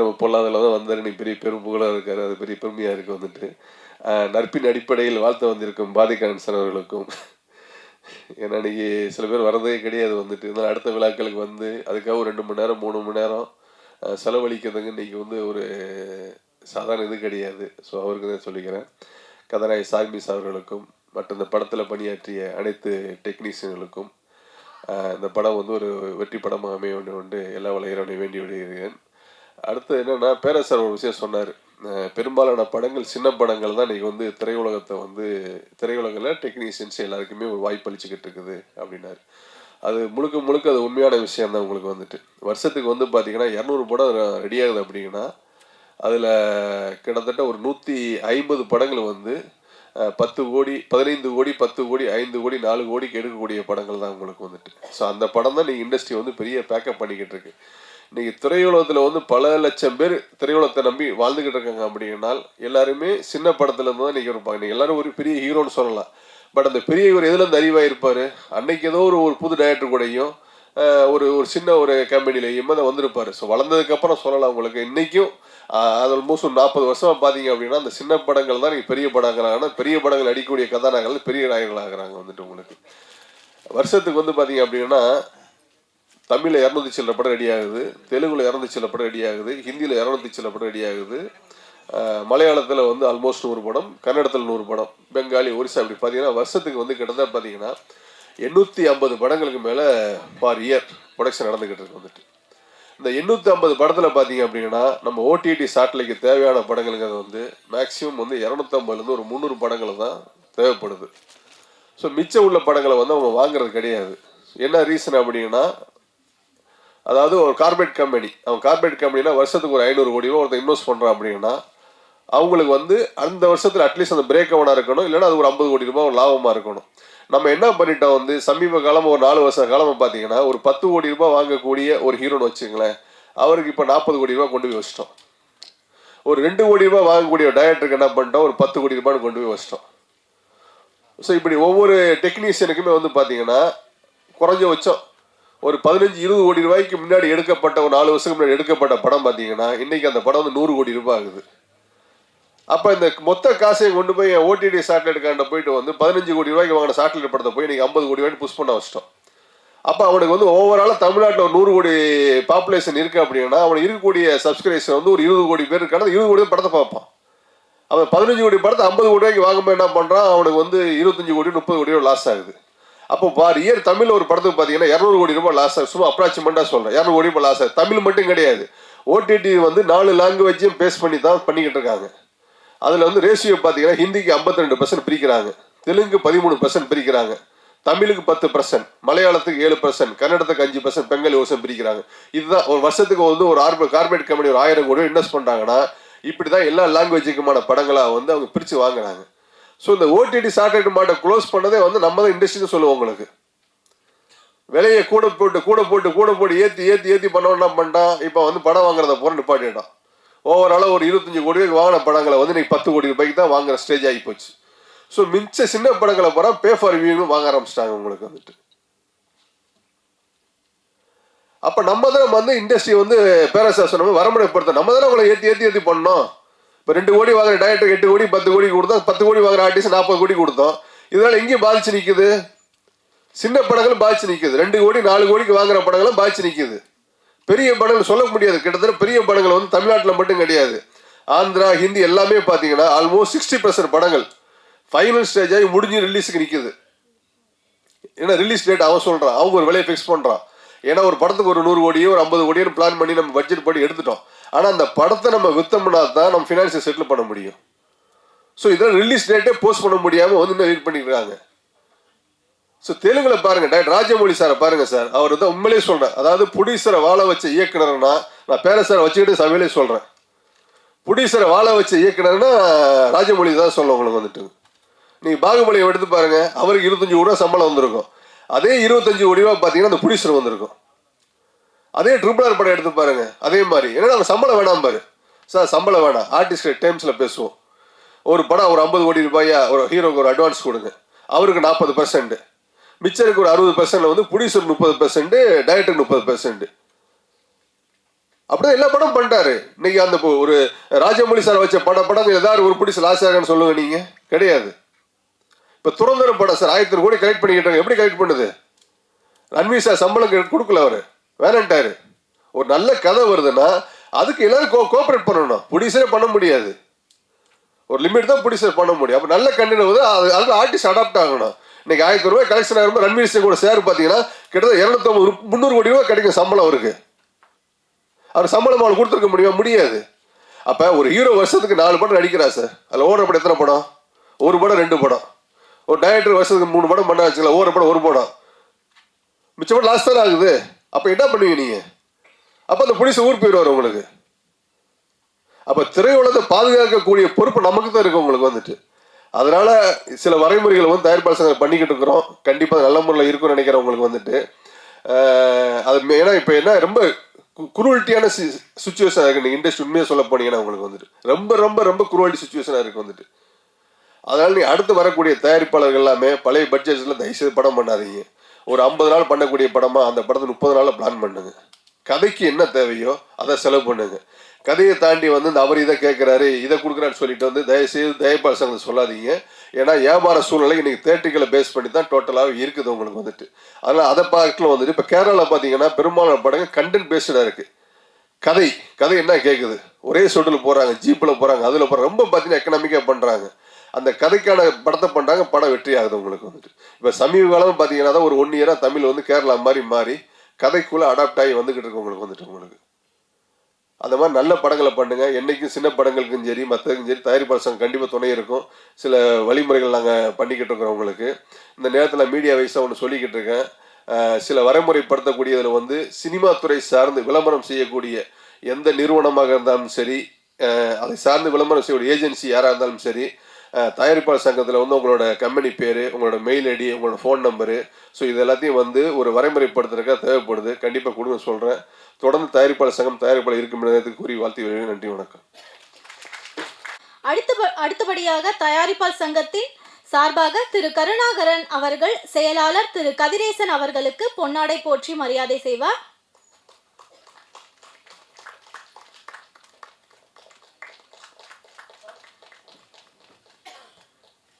நம்ம பொல்லாததில் தான் வந்தார். இன்னைக்கு பெரிய பெரும் புகழாக இருக்கார். அது பெரிய பெருமையாக இருக்குது. வந்துட்டு நட்பின் அடிப்படையில் வாழ்த்து வந்திருக்கும் பாதிகரன் சார் அவர்களுக்கும், ஏன்னா இன்னைக்கு சில பேர் வரதே கிடையாது. வந்துட்டு இருந்தாலும் அடுத்த விழாக்களுக்கு வந்து அதுக்காக ஒரு 2 மணி நேரம் 3 மணி நேரம் செலவழிக்கிறதுங்க இன்றைக்கி வந்து ஒரு சாதாரண இது கிடையாது. ஸோ அவருக்கு தான் சொல்லிக்கிறேன். கதாநாயகி சார்மிஸ் அவர்களுக்கும் மற்றும் இந்த படத்தில் பணியாற்றிய அனைத்து டெக்னீஷியன்களுக்கும் இந்த படம் வந்து ஒரு வெற்றி படமாக அமைய வேண்டும் என்று எல்லா இறைவனை வேண்டி விடுகிறேன். அடுத்து என்னென்னா, பேரரசர் ஒரு விஷயம் சொன்னார். பெரும்பாலான படங்கள் சின்ன படங்கள் தான் இன்றைக்கி வந்து திரையுலகத்தை வந்து திரையுலகில் டெக்னீஷியன்ஸ் எல்லாருக்குமே ஒரு வாய்ப்பு அளிச்சுக்கிட்டு இருக்குது அப்படின்னாரு. அது முழுக்க அது உண்மையான விஷயம் தான். உங்களுக்கு வந்துட்டு வருஷத்துக்கு வந்து பார்த்திங்கன்னா 200 படம் ரெடி ஆகுது அப்படின்னா அதில் கிட்டத்தட்ட ஒரு 150 படங்கள் வந்து 10 கோடி 15 கோடி 10 கோடி 5 கோடி 4 கோடிக்கு எடுக்கக்கூடிய படங்கள் தான் உங்களுக்கு வந்துட்டு. ஸோ அந்த படம் தான் நீங்கள் இண்டஸ்ட்ரி வந்து பெரிய பேக்கப் பண்ணிக்கிட்டு இருக்கு. இன்றைக்கி திரையுலகத்தில் வந்து பல லட்சம் பேர் திரையுலகத்தை நம்பி வாழ்ந்துக்கிட்டு இருக்காங்க. அப்படின்னால் எல்லாருமே சின்ன படத்துலேருந்து தான் இன்றைக்கி இருப்பாங்க. நீங்கள் எல்லோரும் ஒரு பெரிய ஹீரோன்னு சொல்லலாம். பட் அந்த பெரிய இவர் எதுலேருந்து அறிவாக இருப்பார்? அன்னைக்கு ஏதோ ஒரு புது டைரக்டர் கூடயும் ஒரு சின்ன ஒரு கம்பெனிலையும் அதை வந்திருப்பார். ஸோ வளர்ந்ததுக்கப்புறம் சொல்லலாம் உங்களுக்கு. இன்றைக்கும் அது ஆல்மோஸ்ட் ஒரு 40 வருஷமாக பார்த்தீங்க அப்படின்னா அந்த சின்ன படங்கள் தான் நீங்கள் பெரிய படங்களாக பெரிய படங்கள் அடிக்கக்கூடிய கதாநாயகர்கள் பெரிய நாயகர்கள் ஆகிறாங்க. வந்துட்டு உங்களுக்கு வருஷத்துக்கு வந்து பார்த்தீங்க அப்படின்னா தமிழில் 200 சில படம் ரெடி ஆகுது, தெலுங்குல 200 சில படம் ரெடி ஆகுது, ஹிந்தியில் 200 சில படம் ரெடி ஆகுது, மலையாளத்தில் வந்து ஆல்மோஸ்ட் 100 படம், கன்னடத்தில் 100 படம், பெங்காலி, ஒரிசா இப்படி பார்த்தீங்கன்னா வருஷத்துக்கு வந்து கிட்டத்தட்ட பார்த்தீங்கன்னா 850 படங்களுக்கு மேலே பார் இயர் ப்ரொடக்ஷன் நடந்துக்கிட்டு இருக்கு. வந்துட்டு இந்த 850 படத்தில் பார்த்தீங்க அப்படின்னா நம்ம ஓடிடி சாட்டிலைக்கு தேவையான படங்களுங்கிறது வந்து மேக்ஸிமம் வந்து 250லேருந்து ஒரு 300 படங்கள் தான் தேவைப்படுது. ஸோ மிச்சம் உள்ள படங்களை வந்து அவங்க வாங்குறது கிடையாது. என்ன ரீசன் அப்படின்னா, அதாவது ஒரு கார்பரேட் கம்பெனி, அவன் கார்பரேட் கம்பெனினா வருஷத்துக்கு ஒரு 500 கோடி ரூபா ஒருத்தர் இன்வெஸ்ட் பண்ணுறான் அப்படின்னா அவங்களுக்கு வந்து அந்த வருஷத்தில் அட்லீஸ்ட் அந்த பிரேக் அவனாக இருக்கணும், இல்லைன்னா அது ஒரு 50 கோடி ரூபாய் ஒரு லாபமாக இருக்கணும். நம்ம என்ன பண்ணிட்டோம் வந்து சமீப காலம் ஒரு 4 வருஷ காலமாக பார்த்தீங்கன்னா ஒரு 10 கோடி ரூபாய் வாங்கக்கூடிய ஒரு ஹீரோன்னு வச்சுங்களேன், அவருக்கு இப்போ 40 கோடி ரூபாய் கொண்டு போய் வச்சிட்டோம். ஒரு 2 கோடி ரூபாய் வாங்கக்கூடிய டைரக்டருக்கு என்ன பண்ணிட்டோம், ஒரு 10 கோடி ரூபான்னு கொண்டு போய் வச்சிட்டோம். ஸோ இப்படி ஒவ்வொரு டெக்னீஷியனுக்குமே வந்து பார்த்தீங்கன்னா குறைஞ்சபட்சம் ஒரு 15-20 கோடி ரூபாய்க்கு முன்னாடி எடுக்கப்பட்ட ஒரு 4 வருஷத்துக்கு முன்னாடி எடுக்கப்பட்ட படம் பார்த்தீங்கன்னா இன்றைக்கி அந்த படம் வந்து 100 கோடி ரூபாய் ஆகுது. அப்போ இந்த மொத்த காசையும் கொண்டு போய் ஓடிடி சேட்டலைட்டுக்காண்ட போயிட்டு வந்து 15 கோடி ரூபாய்க்கு வாங்கின சேட்டலைட் படத்தை போய் இன்றைக்கி 50 கோடி ரூபாய்க்கு புஷ் பண்ண வச்சிட்டோம். அப்போ அவனுக்கு வந்து ஓவராலாக தமிழ்நாட்டில் ஒரு 100 கோடி பாப்புலேஷன் இருக்குது அப்படின்னா அவனுக்கு இருக்கக்கூடிய சப்ஸ்கிரைபர் வந்து ஒரு 20 கோடி பேர் இருக்கான 20 கோடி படத்தை பார்ப்பான். அவன் 15 கோடி படத்தை 50 கோடி ரூபாய்க்கு வாங்கும்போது என்ன பண்ணுறான், அவனுக்கு வந்து 25 கோடி 30 கோடி ரூபா லாஸ் ஆகுது. அப்போ பார் இயர் தமிழில் ஒரு படத்துக்கு பார்த்தீங்கன்னா 200 கோடி ரூபாய் லாஸ் ஆகுது. சும்மா அப்ராக்சிமெண்ட்டாக சொல்கிறேன், 200 கோடி ரூபாய் லாஸ் ஆகுது. தமிழ் மட்டும் கிடையாது, ஓடிடி வந்து 4 லாங்குவேஜையும் பேஸ் பண்ணி தான் பண்ணிக்கிட்டு இருக்காங்க. அதில் வந்து ரேஷியோ பார்த்தீங்கன்னா ஹிந்திக்கு 52% பிரிக்கிறாங்க, தெலுங்கு 13% பிரிக்கிறாங்க, தமிழுக்கு 10%, மலையாளத்துக்கு 7%, கன்னடத்துக்கு 5%, பெங்காலி 1% பிரிக்கிறாங்க. இதுதான் ஒரு வருஷத்துக்கு வந்து ஒரு கார்பரேட் கம்பெனி ஒரு 1000 கோடி இன்வெஸ்ட் பண்ணுறாங்கன்னா இப்படி தான் எல்லா லாங்குவேஜுக்குமான படங்களாக வந்து அவங்க பிரித்து வாங்குறாங்க. ஸோ இந்த ஓடிடி சேட்டலைட் மாட்டை க்ளோஸ் பண்ணதே வந்து நம்ம தான் இண்டஸ்ட்ரின்னு சொல்லுவோம். உங்களுக்கு விலையை கூட போட்டு ஏற்றி பண்ண என்ன பண்ணிட்டான், இப்போ வந்து படம் வாங்குறத போகிற நிப்பாட்டிட்டான். ஓவராலாக ஒரு 25 கோடி ரூபாய்க்கு வாங்கின படங்களை வந்து இன்னைக்கு 10 கோடி ரூபாய்க்கு தான் வாங்குற ஸ்டேஜ் ஆகி போச்சு. ஸோ மிச்ச சின்ன படங்களை போகிற பே ஃபார் வியூன்னு வாங்க ஆரம்பிச்சிட்டாங்க உங்களுக்கு வந்துட்டு. அப்போ நம்ம தான் வந்து இண்டஸ்ட்ரி வந்து பேரரசர் சொன்ன வரமுறைப்படுத்த நம்ம தானே உங்களை ஏற்றி பண்ணோம். இப்போ 2 கோடி வாங்குற டைரக்டர் 8 கோடி 10 கோடி கொடுத்தோம், 10 கோடி வாங்குற ஆர்டிஸ்ட் 40 கோடி கொடுத்தோம். இதனால எங்கேயும் பாதிச்சு நிற்குது, சின்ன படங்களும் பாதிச்சு நிற்குது. 2 கோடி 4 கோடிக்கு வாங்குற படங்களும் பாதிச்சு நிற்குது. பெரிய படங்கள் சொல்ல முடியாது, கிட்டத்தட்ட பெரிய படங்கள் வந்து தமிழ்நாட்டில் மட்டும் கிடையாது, ஆந்திரா ஹிந்தி எல்லாமே பார்த்தீங்கன்னா ஆல்மோஸ்ட் 60% படங்கள் ஃபைனல் ஸ்டேஜ் ஆகி முடிஞ்சு ரிலீஸுக்கு நிற்குது. ஏன்னா ரிலீஸ் டேட் அவன் சொல்கிறான், அவங்க ஒரு விலையை ஃபிக்ஸ் பண்ணுறான். ஏன்னா ஒரு படத்துக்கு ஒரு 100 கோடியோ ஒரு 50 கோடியோன்னு பிளான் பண்ணி நம்ம பட்ஜெட் படி எடுத்துட்டோம். ஆனால் அந்த படத்தை நம்ம வித்தோம்னா தான் நம்ம ஃபினான்ஷியல் செட்டில் பண்ண முடியும். ஸோ இதெல்லாம் ரிலீஸ் டேட்டே போஸ்ட் பண்ண முடியாமல் வந்து இன்னும் வெயிட் பண்ணிக்கிறாங்க. ஸோ தெலுங்குல பாருங்க, டாக்டர் ராஜமௌழி சாரை பாருங்க சார். அவர் தான் உண்மையிலேயே சொல்கிறேன், அதாவது ப்ரொடியூசரை வாழ வச்ச இயக்குனர்னா, நான் பேர சாரை வச்சுக்கிட்டு சபையிலே சொல்கிறேன், ப்ரொடியூசரை வாழ வச்ச இயக்குனர்னா ராஜமௌழி தான் சொல்ல உங்களுக்கு வந்துட்டு. நீங்கள் பாகுபலியை எடுத்து பாருங்க, அவருக்கு 25 கோடி ரூபா சம்பளம் வந்திருக்கும். அதே 25 கோடி ரூபா பார்த்தீங்கன்னா அந்த ப்ரொடியூசர் வந்திருக்கும். அதே RRR படம் எடுத்து பாருங்க, அதே மாதிரி. ஏன்னா நம்ம சம்பளம் வேணாம் பாரு சார், சம்பளம் வேணாம், ஆர்டிஸ்ட் டைம்ஸில் பேசுவோம். ஒரு படம் ஒரு 50 கோடி ரூபாயா ஒரு ஹீரோக்கு ஒரு அட்வான்ஸ் கொடுங்க, அவருக்கு 40%, மிச்சருக்கு ஒரு 60% வந்து ப்ரொடியூசர் 30%, டைரக்டர் 30%. அப்படிதான் எல்லா படம் பண்ணிட்டாரு. இன்னைக்கு அந்த ஒரு ராஜமௌழி சார் வச்ச படம் ஏதாவது ஒரு ப்ரொடியூசர் லாஸ் ஆகுன்னு சொல்லுங்க, நீங்க கிடையாது. இப்போ துறந்தரம் படம் சார் 1000 கோடி கலெக்ட் பண்ணிக்கிட்டாங்க. எப்படி கலெக்ட் பண்ணுது? ரன்வீர் சார் சம்பளம் கொடுக்கல, அவர் வேணான்ட்டாரு. ஒரு நல்ல கதை வருதுன்னா அதுக்கு எல்லாரும் கோஆப்ரேட் பண்ணணும். ப்ரொடியூசரே பண்ண முடியாது, ஒரு லிமிட் தான் ப்ரொடியூசர் பண்ண முடியும். அப்போ நல்ல கண்டென்ட் வந்து அதுக்கு ஆர்டிஸ்ட் அடாப்ட் ஆகணும். இன்னைக்கு 1000 ரூபாய் கலெக்ஷன் ஆகிருக்கும். ரன்வீர் சிங் கூட சேர் பார்த்தீங்கன்னா கிட்டத்தட்ட 250-300 கோடி ரூபாய் கிடைக்கும் சம்பளம் அவருக்கு. அவர் சம்பளம் அவளுக்கு கொடுத்துருக்க முடியுமா? முடியாது. அப்போ ஒரு ஹீரோ வருஷத்துக்கு 4 படம் நடிக்கிறா சார். அதில் ஓடுற படம் எத்தனை படம்? 1 படம் 2 படம். ஒரு டைரக்டர் வருஷத்துக்கு 3 படம் பண்ண வச்சுக்கலாம், ஓடுற படம் 1 படம், மிச்ச படம் லாஸ்ட் தானே ஆகுது. அப்போ என்ன பண்ணுவீங்க நீங்கள்? அப்போ அந்த ப்ரொடியூசர் ஊர் போயிடுவார் உங்களுக்கு. அப்போ திரையுலகத்தை பாதுகாக்கக்கூடிய பொறுப்பு நமக்கு தான் இருக்கு உங்களுக்கு வந்துட்டு. அதனால சில வரைமுறைகளை வந்து தயாரிப்பாளர் சங்கம் பண்ணிக்கிட்டு இருக்கிறோம். கண்டிப்பாக நல்ல முறையில் இருக்கும்னு நினைக்கிறேன் உங்களுக்கு வந்துட்டு. அது ஏன்னா இப்போ என்ன ரொம்ப குரூவல்ட்டியான சுச்சுவேஷனாக இருக்குது. நீங்கள் இண்டஸ்ட்ரி உண்மையாக சொல்ல போனீங்கன்னா உங்களுக்கு வந்துட்டு ரொம்ப ரொம்ப ரொம்ப குரூவல்ட்டி சுச்சுவேஷனாக இருக்குது வந்துட்டு. அதனால நீ அடுத்து வரக்கூடிய தயாரிப்பாளர்கள் எல்லாமே பழைய பட்ஜெட்ஸில் தயவுசெய்து படம் பண்ணாதீங்க. ஒரு 50 நாள் பண்ணக்கூடிய படமா அந்த படத்தை 30 நாளில் பிளான் பண்ணுங்க. கதைக்கு என்ன தேவையோ அதை செலவு பண்ணுங்க. கதையை தாண்டி வந்து இந்த அவர் இதை கேட்குறாரு இதை கொடுக்குறான்னு சொல்லிட்டு வந்து தயவுசெய்து தயாரிப்பாளர் சங்கத்தை சொல்லாதீங்க. ஏன்னா வியாபார சூழ்நிலை இன்னைக்கு தேர்ட்டிக்கலை பேஸ் பண்ணி தான் டோட்டலாக இருக்குது உங்களுக்கு வந்துட்டு. அதனால் அதை பார்க்கல வந்துட்டு இப்போ கேரளாவில் பார்த்தீங்கன்னா பெரும்பாலான படங்கள் கண்டென்ட் பேஸ்டாக இருக்குது. கதை என்ன கேட்குது, ஒரே ஷெட்யூல் போகிறாங்க, ஜீப்பில் போகிறாங்க, அதில் போகிறாங்க, ரொம்ப பார்த்தீங்கன்னா எக்கனாமிக்காக பண்ணுறாங்க. அந்த கதைக்கான படத்தை பண்ணுறாங்க, படம் வெற்றி ஆகுது உங்களுக்கு வந்துட்டு. இப்போ சமீப காலம் பார்த்தீங்கன்னா தான் ஒரு 1 இயராக தமிழ் வந்து கேரளா மாறி கதைக்குள்ளே அடாப்ட் ஆகி வந்துக்கிட்டு இருக்கு உங்களுக்கு வந்துட்டு. உங்களுக்கு அந்த மாதிரி நல்ல படங்களை பண்ணுங்க. என்றைக்கும் சின்ன படங்களுக்கும் சரி மற்றதுக்கும் சரி தயாரிப்பாளர் சங்கம் கண்டிப்பாக துணை இருக்கும். சில வழிமுறைகள் நாங்கள் பண்ணிக்கிட்டு இருக்கிறோம் உங்களுக்கு. இந்த நேரத்தில் மீடியா வைஸாக ஒன்று சொல்லிக்கிட்டு இருக்கேன். சில வரைமுறைப்படுத்தக்கூடியதில் வந்து சினிமா துறை சார்ந்து விளம்பரம் செய்யக்கூடிய எந்த நிறுவனமாக இருந்தாலும் சரி, அதை சார்ந்து விளம்பரம் செய்யக்கூடிய ஏஜென்சி யாராக இருந்தாலும் சரி, தயாரிப்பாளர் சங்கத்தில் வந்து உங்களோட கம்பெனி பேர், உங்களோட மெயில் ஐடி, உங்களோட ஃபோன் நம்பரு, ஸோ இது எல்லாத்தையும் வந்து ஒரு வரைமுறைப்படுத்துறதுக்காக தேவைப்படுது. கண்டிப்பாக கொடுங்க சொல்கிறேன். தொடர்ந்து தயாரிப்பாளர் சங்கம் தயாரிப்பாளர் இருக்கும் நேரத்துக்கு கூறி வாழ்த்து வருகிறேன். நன்றி, வணக்கம். அடுத்தபடியாக தயாரிப்பாளர் சங்கத்தின் சார்பாக திரு கருணாகரன் அவர்கள் செயலாளர் திரு கதிரேசன் அவர்களுக்கு பொன்னாடை போற்றி மரியாதை செய்வார்.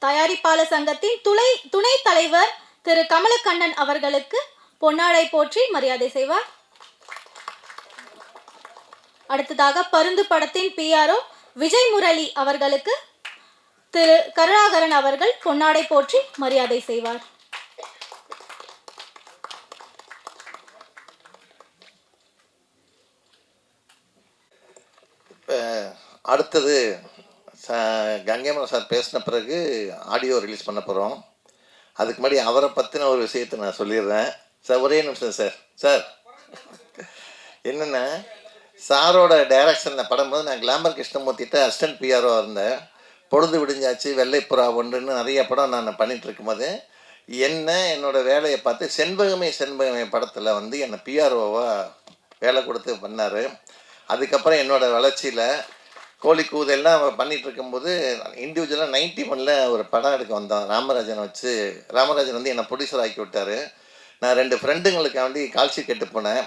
தயாரிப்பாளர் சங்கத்தின் துணை தலைவர் திரு கமலக்கண்ணன் அவர்களுக்கு பொன்னாடை போற்றி மரியாதை செய்வார். அடுத்ததாக பருந்து படத்தின் PRO விஜய் முரளி அவர்களுக்கு திரு கருணாகரன் அவர்கள் பொன்னாடை போற்றி மரியாதை செய்வார். அடுத்தது கங்கைமரன் சார் பேசின பிறகு ஆடியோ ரிலீஸ் பண்ண போகிறோம். அதுக்கு முன்னாடி அவரை பற்றின ஒரு விஷயத்தை நான் சொல்லிடுறேன் சார். ஒரே நிமிஷம் சார் என்னென்னா, சாரோட டைரக்ஷனில் படும்போது நான் கிளாமர் கிருஷ்ணமூர்த்திட்ட அசிஸ்டன்ட் PRO இருந்தேன். பொழுது விடிஞ்சாச்சு, வெள்ளைப்புறா ஒன்றுன்னு நிறைய படம் நான் பண்ணிகிட்டு இருக்கும்போது என்னோடய வேலையை பார்த்து செண்பகமே படத்தில் வந்து என்னை PROவாக வேலை கொடுத்து பண்ணார். அதுக்கப்புறம் என்னோடய வளர்ச்சியில் கோழிக்கூது எல்லாம் பண்ணிகிட்டு இருக்கும்போது இண்டிவிஜுவலாக 91 ஒரு படம் எடுக்க வந்தோம். ராமராஜன் வந்து என்னை ப்ரொடியூசர் ஆக்கி விட்டார். நான் 2 ஃப்ரெண்டுங்களுக்காண்டி கால்ஷீட் கேட்டு போனேன்.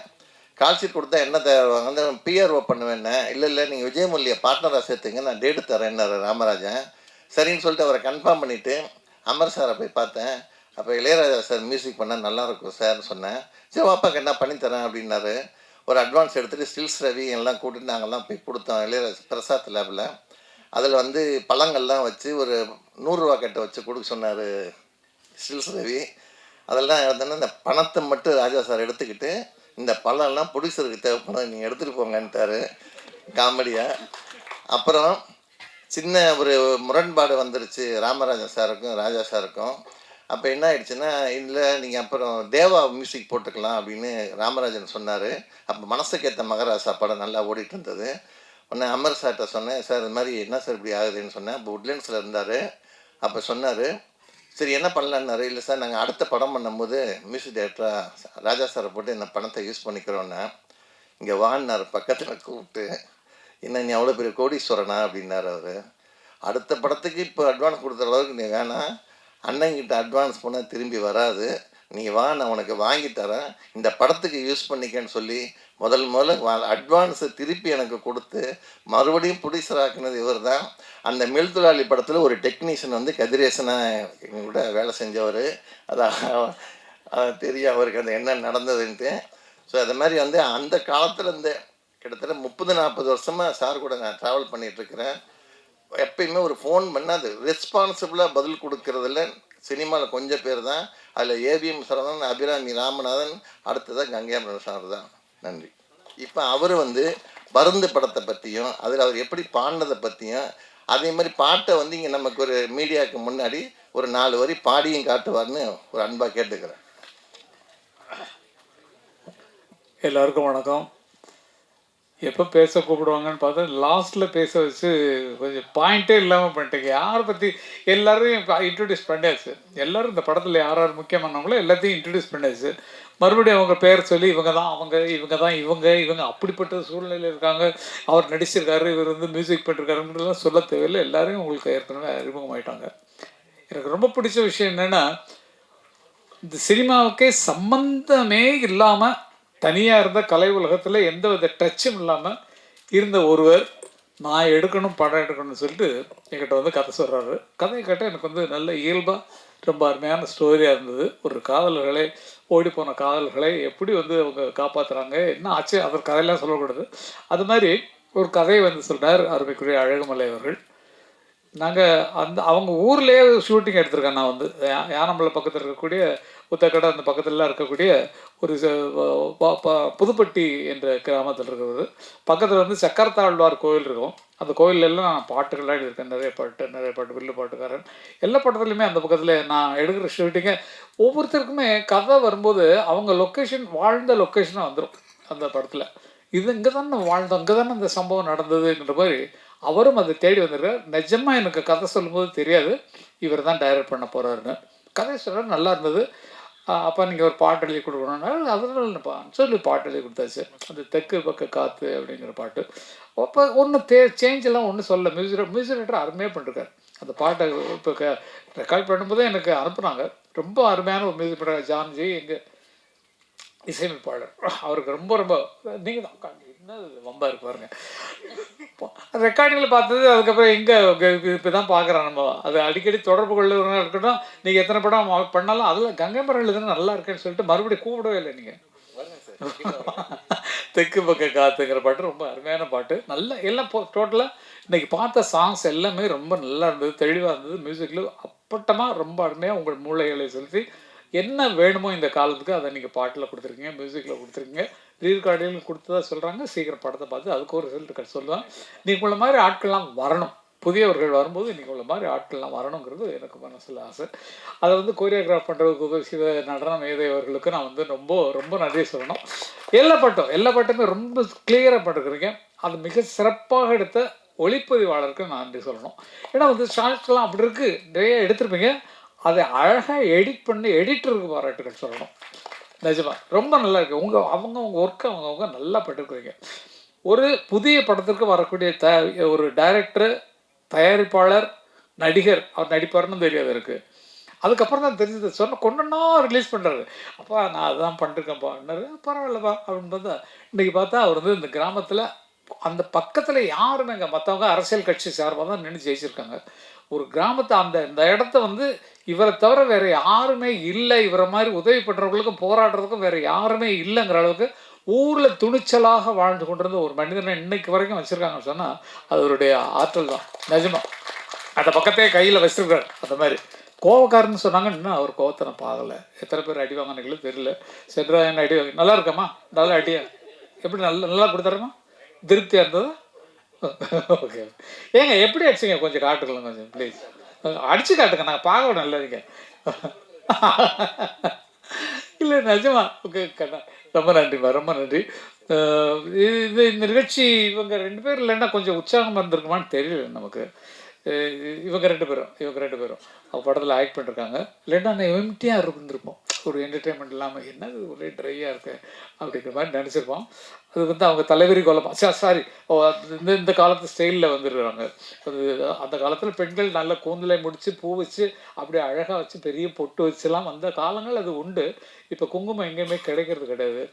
கால்ஷீட் கொடுத்தா என்ன தருவாங்க, வந்து PRO பண்ணுவேன்னு. இல்லை நீங்கள் விஜயமுரளியை பார்ட்னராக சேர்த்துங்க, நான் டேட்டு தரேன்னாரு ராமராஜன். சரின்னு சொல்லிட்டு அவரை கன்ஃபார்ம் பண்ணிவிட்டு அமர் சாரை போய் பார்த்தேன். அப்போ இளையராஜா சார் மியூசிக் பண்ணால் நல்லாயிருக்கும் சார்னு சொன்னேன். சரி வாப்பாக்கு என்ன பண்ணித்தரேன் அப்படின்னாரு. ஒரு அட்வான்ஸ் எடுத்துகிட்டு ஸ்டில்ஸ் ரவி எல்லாம் கூட்டிட்டு நாங்கள்லாம் போய் கொடுத்தோம் இளையராஜா பிரசாத் லேபில். அதில் வந்து பழங்கள்லாம் வச்சு ஒரு 100 ரூபா கட்டை வச்சு கொடுக்க சொன்னார் ஸ்டில்ஸ் ரவி. அதெல்லாம் இருந்தோன்னா இந்த பணத்தை மட்டும் ராஜா சார் எடுத்துக்கிட்டு இந்த பழம்லாம் ப்ரொடியூசருக்கு தேவைப்படும், நீங்கள் எடுத்துகிட்டு போங்கன்ட்டார் காமெடியாக. அப்புறம் சின்ன ஒரு முரண்பாடு வந்துருச்சு ராமராஜன் சாருக்கும் ராஜா சாருக்கும். அப்போ என்ன ஆயிடுச்சுன்னா, இல்லை நீங்கள் அப்புறம் தேவா மியூசிக் போட்டுக்கலாம் அப்படின்னு ராமராஜன் சொன்னார். அப்போ மனசுக்கேற்ற மகராசா படம் நல்லா ஓடிட்டு இருந்தது. உடனே அமர் சார்கிட்ட சொன்னேன், சார் இது மாதிரி என்ன சார் இப்படி ஆகுதுன்னு சொன்னேன். அப்போ உட்லண்ட்ஸில் இருந்தார். அப்போ சொன்னார், சரி என்ன பண்ணலான்னாரு. இல்லை சார் நாங்கள் அடுத்த படம் பண்ணும்போது மியூசிக் டைரக்டராக ராஜா சாரை போட்டு இந்த பணத்தை யூஸ் பண்ணிக்கிறோன்னே, இங்கே வான்னார் பக்கத்தில் கூப்பிட்டு, என்ன நீ அவ்வளோ பெரிய கோடீஸ்வரனா அப்படின்னாரு அவர். அடுத்த படத்துக்கு இப்போ அட்வான்ஸ் கொடுக்குற அளவுக்கு நீ வேணாம், அண்ணங்கிட்ட அட்வான்ஸ் போனால் திரும்பி வராது, நீ வா நான் உனக்கு வாங்கி தரேன், இந்த படத்துக்கு யூஸ் பண்ணிக்கன்னு சொல்லி முதல்ல அட்வான்ஸை திருப்பி எனக்கு கொடுத்து மறுபடியும் ப்ரொடியூசராக்குனது இவர் தான். அந்த மில் தொழிலாளி படத்தில் ஒரு டெக்னீஷியன் வந்து கதிரேசனாக எங்கள் கூட வேலை செஞ்சவர். அதான் தெரியும் அவருக்கு அந்த என்ன நடந்ததுன்ட்டு. ஸோ அது மாதிரி வந்து அந்த காலத்தில் இந்த கிட்டத்தட்ட 30-40 வருஷமாக சார் கூட நான் ட்ராவல் பண்ணிகிட்ருக்கிறேன். எப்பயுமே ஒரு ஃபோன் பண்ணால் அது ரெஸ்பான்சிபிளாக பதில் கொடுக்கறதில்ல சினிமாவில் கொஞ்சம் பேர் தான். அதில் ஏபிஎம் சரவணன், அபிராமி ராமநாதன், அடுத்ததான் கங்கையாமரன் சார் தான். நன்றி. இப்போ அவர் வந்து பருந்து படத்தை பற்றியும் அதில் அவர் எப்படி பாடினதை பற்றியும் அதே மாதிரி பாட்டை வந்து இங்கே நமக்கு ஒரு மீடியாவுக்கு முன்னாடி ஒரு 4 வரி பாடியும் காட்டுவார்னு ஒரு அன்பாக கேட்டுக்கிறேன். எல்லாருக்கும் வணக்கம். எப்போ பேச கூப்பிடுவாங்கன்னு பார்த்தா லாஸ்ட்டில் பேச வச்சு கொஞ்சம் பாயிண்ட்டே இல்லாமல் பண்ணிட்டீங்க. யாரை பற்றி எல்லாரையும் இன்ட்ரடியூஸ் பண்ணியாச்சு. எல்லோரும் இந்த படத்தில் யார் யார் முக்கியமானவங்களோ எல்லாத்தையும் இன்ட்ரடியூஸ் பண்ணியாச்சு. மறுபடியும் அவங்க பேர் சொல்லி இவங்க தான் அவங்க, இவங்க தான் இவங்க அப்படிப்பட்ட சூழ்நிலையில் இருக்காங்க, அவர் நடிச்சிருக்காரு, இவர் வந்து மியூசிக் பண்ணிருக்காருன்றதுலாம் சொல்ல தேவையில்லை. எல்லாரையும் உங்களுக்கு ஏற்கனவே அறிமுகமாயிட்டாங்க. எனக்கு ரொம்ப பிடிச்ச விஷயம் என்னென்னா, இந்த சினிமாவுக்கே சம்பந்தமே இல்லாமல் தனியாக இருந்த கலை உலகத்தில் எந்த வித டச்சும் இல்லாமல் இருந்த ஒருவர் நான் எடுக்கணும் படம் எடுக்கணும்னு சொல்லிட்டு என்கிட்ட வந்து கதை சொல்கிறாரு. கதையை கேட்டால் எனக்கு வந்து நல்ல இயல்பாக ரொம்ப அருமையான ஸ்டோரியாக இருந்தது. ஒரு காதலர்களை, ஓடி போன காதல்களை எப்படி வந்து அவங்க காப்பாற்றுறாங்க, என்ன ஆச்சு, அதற்கு கதையெல்லாம் சொல்லக்கூடாது. அது மாதிரி ஒரு கதையை வந்து சொல்கிறார் அருமைக்குரிய அழகுமலை அவர்கள். நாங்கள் அவங்க ஊர்லேயே ஷூட்டிங் எடுத்திருக்கேன். நான் வந்து யானமலை பக்கத்தில் இருக்கக்கூடிய புத்தக்கடை அந்த பக்கத்துலலாம் இருக்கக்கூடிய ஒரு புதுப்பட்டி என்ற கிராமத்தில் இருக்கிறது. பக்கத்தில் வந்து சக்கரத்தாழ்வார் கோயில் இருக்கும். அந்த கோயிலெல்லாம் நான் பாட்டுகள்லாம் எழுதியிருக்கேன். நிறைய பாட்டு வில்லு பாட்டுக்காரன் எல்லா படத்துலையுமே அந்த பக்கத்தில் நான் எடுக்கிற ஷூட்டிங்கை ஒவ்வொருத்தருக்குமே கதை வரும்போது அவங்க லொக்கேஷன், வாழ்ந்த லொக்கேஷனாக வந்துடும் அந்த படத்தில். இது இங்கே தானே வாழ்ந்தோம், இங்கே தானே இந்த சம்பவம் நடந்ததுன்ற மாதிரி அவரும் அதை தேடி வந்திருக்கார். நிஜமாக எனக்கு கதை சொல்லும்போது தெரியாது இவர் தான் டைரக்ட் பண்ண போகிறாருன்னு. கதை சொல்ல நல்லா இருந்தது. அப்போ நீங்கள் ஒரு பாட்டு எழுதி கொடுக்கணுன்னாலும் அதனாலப்பா சொல்லி பாட்டு எழுதி கொடுத்தாச்சு. அந்த தெற்கு பக்க காற்று அப்படிங்கிற பாட்டு. அப்போ ஒன்றும் சேஞ்செல்லாம் ஒன்றும் சொல்ல. மியூசிக் டைரக்டர் அருமையாக பண்ணிருக்கார். அந்த பாட்டை இப்போ ரெக்கார்ட் பண்ணும்போதே எனக்கு அனுப்புனாங்க. ரொம்ப அருமையான ஒரு மியூசிக் டைரக்டர் ஜான்ஜி, எங்கள் இசையமைப்பாளர். அவருக்கு ரொம்ப ரொம்ப நீங்கள் தான் என்ன வம்பா இருக்கு பாருங்க. ரெக்கார்டிங்கில் பார்த்தது அதுக்கப்புறம் எங்கே இப்போ தான் பார்க்குறேன். நம்ம அது அடிக்கடி தொடர்பு கொள்ளுறவங்க இருக்கட்டும். நீங்கள் எத்தனை படம் பண்ணாலும் அதில் கங்கைமரம் எழுதுனா நல்லா இருக்குன்னு சொல்லிட்டு மறுபடியும் கூப்பிடவே இல்லை நீங்கள். தெற்கு பக்க காத்துங்கிற பாட்டு ரொம்ப அருமையான பாட்டு. நல்லா எல்லாம் டோட்டலாக இன்றைக்கி பார்த்த சாங்ஸ் எல்லாமே ரொம்ப நல்லா இருந்தது, தெளிவாக இருந்தது. மியூசிக்கில் அப்பட்டமாக ரொம்ப அருமையாக உங்கள் மூளைகளை செலுத்தி என்ன வேணுமோ இந்த காலத்துக்கு அதை நீங்கள் பாட்டில் கொடுத்துருக்கீங்க, மியூசிக்கில் கொடுத்துருக்கீங்க, ரீரெக்கார்டிங் கொடுத்ததா சொல்கிறாங்க. சீக்கிரம் படத்தை பார்த்து அதுக்கு ஒரு ரிசல்ட் சொல்லுவேன். நீங்கள் உள்ள மாதிரி ஆட்கள்லாம் வரணும். புதியவர்கள் வரும்போது நீங்கள் உள்ள மாதிரி ஆட்கள்லாம் வரணுங்கிறது எனக்கு மனசில் ஆசை. அதை வந்து கோரியோகிராஃப் பண்ணுறதுக்கு சிவ நடன மேதையவர்களுக்கு நான் வந்து ரொம்ப ரொம்ப நன்றி சொல்லணும். எல்லா பாட்டுமே ரொம்ப கிளியராக பண்ணிருக்கிறீங்க. அது மிக சிறப்பாக எடுத்த ஒளிப்பதிவாளருக்கு நான் நன்றி சொல்லணும். ஏன்னா வந்து ஷார்ட்ஸ்லாம் அப்படி இருக்குது, நிறைய எடுத்திருப்பீங்க. அதை அழகாக எடிட் பண்ணி எடிட்டருக்கு பாராட்டுகள் சொல்லணும். நிஜமாக ரொம்ப நல்லா இருக்குது. அவங்க ஒர்க்கு அவங்க நல்லா பண்ணிருக்கிறீங்க. ஒரு புதிய படத்திற்கு வரக்கூடிய ஒரு டைரக்டர், தயாரிப்பாளர், நடிகர், அவர் நடிப்பார்னு தெரியாது இருக்குது. அதுக்கப்புறம் தான் தெரிஞ்சது. கொண்டுன்னா ரிலீஸ் பண்ணுறாரு. அப்பா நான் அதுதான் பண்ணிருக்கேன்ப்பான்னாரு. பரவாயில்லப்பா அப்படின்னு பார்த்தா இன்றைக்கி பார்த்தா அவர் வந்து இந்த கிராமத்தில் அந்த பக்கத்தில் யாருமே இங்கே மற்றவங்க அரசியல் கட்சி சார்பாக தான் நின்று ஜெயிச்சிருக்காங்க. ஒரு கிராமத்தை இந்த இடத்த வந்து இவரை தவிர வேறு யாருமே இல்லை, இவரை மாதிரி உதவி பண்ணுறவங்களுக்கும் போராடுறதுக்கும் வேறு யாருமே இல்லைங்கிற அளவுக்கு ஊரில் துணிச்சலாக வாழ்ந்து கொண்டிருந்த ஒரு மனிதனை இன்னைக்கு வரைக்கும் வச்சுருக்காங்கன்னு சொன்னால் அது அவருடைய ஆற்றல் தான். நிஜமாக அந்த பக்கத்தையே கையில் வச்சுருக்காரு. அந்த மாதிரி கோவக்காரன்னு சொன்னாங்க. இன்னும் அவர் கோவத்தை நான் பார்க்கலை. எத்தனை பேர் அடி வாங்கினீங்களும் தெரியல. சென்றாயன் அடி வாங்கி நல்லா இருக்கம்மா, நல்லா அடியா எப்படி நல்லா கொடுத்தாருமா, திருப்தியாக இருந்தது. ஓகே ஏங்க எப்படி அடிச்சிங்க கொஞ்சம் காட்டுக்கலாம் கொஞ்சம் ப்ளீஸ். அடித்து காட்டுங்க, நாங்கள் பார்க்கணும். இல்லை நீங்கள் இல்லை நிஜமா ஓகே கண்ணா, ரொம்ப நன்றிம்மா, ரொம்ப நன்றி. இந்த நிகழ்ச்சி இவங்க 2 பேர் இல்லைன்னா கொஞ்சம் உற்சாகமாக இருந்திருக்குமான்னு தெரியல நமக்கு. இவங்க ரெண்டு பேரும் அவங்க படத்தில் ஆக்ட் பண்ணிருக்காங்க. இல்லைன்னா நான் எம்டியாக இருந்திருப்போம், ஒரு என்டர்டெயின்மெண்ட் இல்லாமல் என்னது ஒரே ட்ரையாக இருக்கு அப்படிங்கிற மாதிரி நினச்சிருப்போம். அது வந்து அவங்க தலைவரி கோலமா சாரி இந்த காலத்து ஸ்டைலில் வந்துடுறாங்க. அது அந்த காலத்தில் பெண்கள் நல்ல கூந்தலை முடித்து பூ வச்சு அப்படியே அழகாக வச்சு பெரிய பொட்டு வச்சுலாம் வந்த காலங்கள் அது உண்டு. இப்போ குங்குமம் எங்கேயுமே கிடைக்கிறது கிடையாது.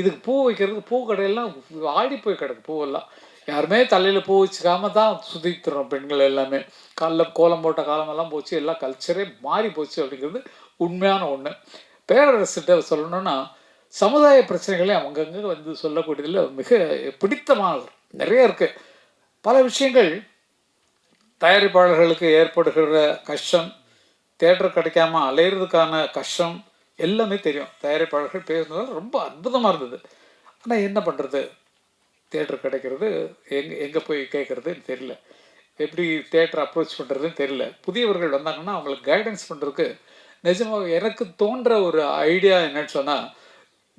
இதுக்கு பூ வைக்கிறதுக்கு பூ கடையெல்லாம் ஆடி போய் கிடக்கு பூவெல்லாம். யாருமே தலையில் பூ வச்சுக்காம தான் சுற்றித்துறோம் பெண்கள் எல்லாமே. காலில் கோலம் போட்ட காலமெல்லாம் போச்சு, எல்லாம் கல்ச்சரே மாறி போச்சு அப்படிங்கிறது உண்மையான ஒன்று. பேரரசிட்ட சொல்லணும்னா சமுதாய பிரச்சனைகளை அவங்கங்க வந்து சொல்லக்கூடியதில் மிக பிடித்தமானது நிறைய இருக்குது. பல விஷயங்கள் தயாரிப்பாளர்களுக்கு ஏற்படுகிற கஷ்டம், தேட்டர் கிடைக்காம அலையிறதுக்கான கஷ்டம் எல்லாமே தெரியும். தயாரிப்பாளர்கள் பேசுனது ரொம்ப அற்புதமாக இருந்தது. ஆனால் என்ன பண்ணுறது, தேட்டர் கிடைக்கிறது எங்கே போய் கேட்குறதுன்னு தெரியல, எப்படி தேட்டர் அப்ரோச் பண்ணுறதுன்னு தெரியல. புதியவர்கள் வந்தாங்கன்னா அவங்களுக்கு கைடன்ஸ் பண்ணுறதுக்கு நிஜமாக எனக்கு தோன்ற ஒரு ஐடியா என்னன்னு சொன்னால்,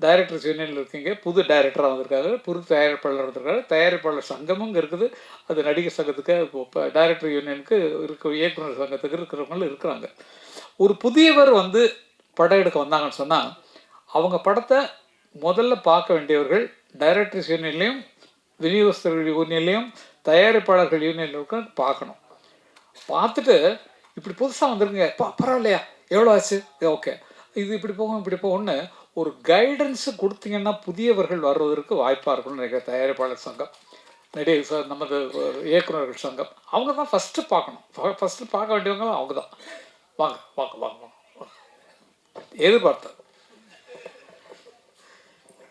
டைரக்டர்ஸ் யூனியனில் இருக்கீங்க, புது டைரக்டராக வந்திருக்காரு, புது தயாரிப்பாளர் வந்திருக்காரு, தயாரிப்பாளர் சங்கமும் இருக்குது, அது நடிகர் சங்கத்துக்கு இப்போ டைரக்டர் யூனியனுக்கு இருக்க, இயக்குனர் சங்கத்துக்கு இருக்கிறவங்களும் இருக்கிறாங்க. ஒரு புதியவர் வந்து படம் எடுக்க வந்தாங்கன்னு சொன்னால் அவங்க படத்தை முதல்ல பார்க்க வேண்டியவர்கள் டைரக்டர்ஸ் யூனியன்லேயும் விநியோகஸ்தர்கள் யூனியன்லேயும் தயாரிப்பாளர்கள் யூனியன்களுக்கும் பார்க்கணும். பார்த்துட்டு இப்படி புதுசாக வந்துருங்க, பரவாயில்லையா, எவ்வளோ ஆச்சு, ஓகே, இது இப்படி போகும் இப்படி போகும்னு ஒரு கைடன்ஸு கொடுத்தீங்கன்னா புதியவர்கள் வர்றதற்கு வாய்ப்பாக இருக்கும்னு நினைக்கிறேன். தயாரிப்பாளர் சங்கம், நடிகர் நமது இயக்குநர்கள் சங்கம், அவங்க தான் ஃபஸ்ட்டு பார்க்கணும். ஃபஸ்ட்டு பார்க்க வேண்டியவங்க அவங்க தான். வாங்க வாங்க வாங்க வாங்க எதிர்பார்த்தேன்.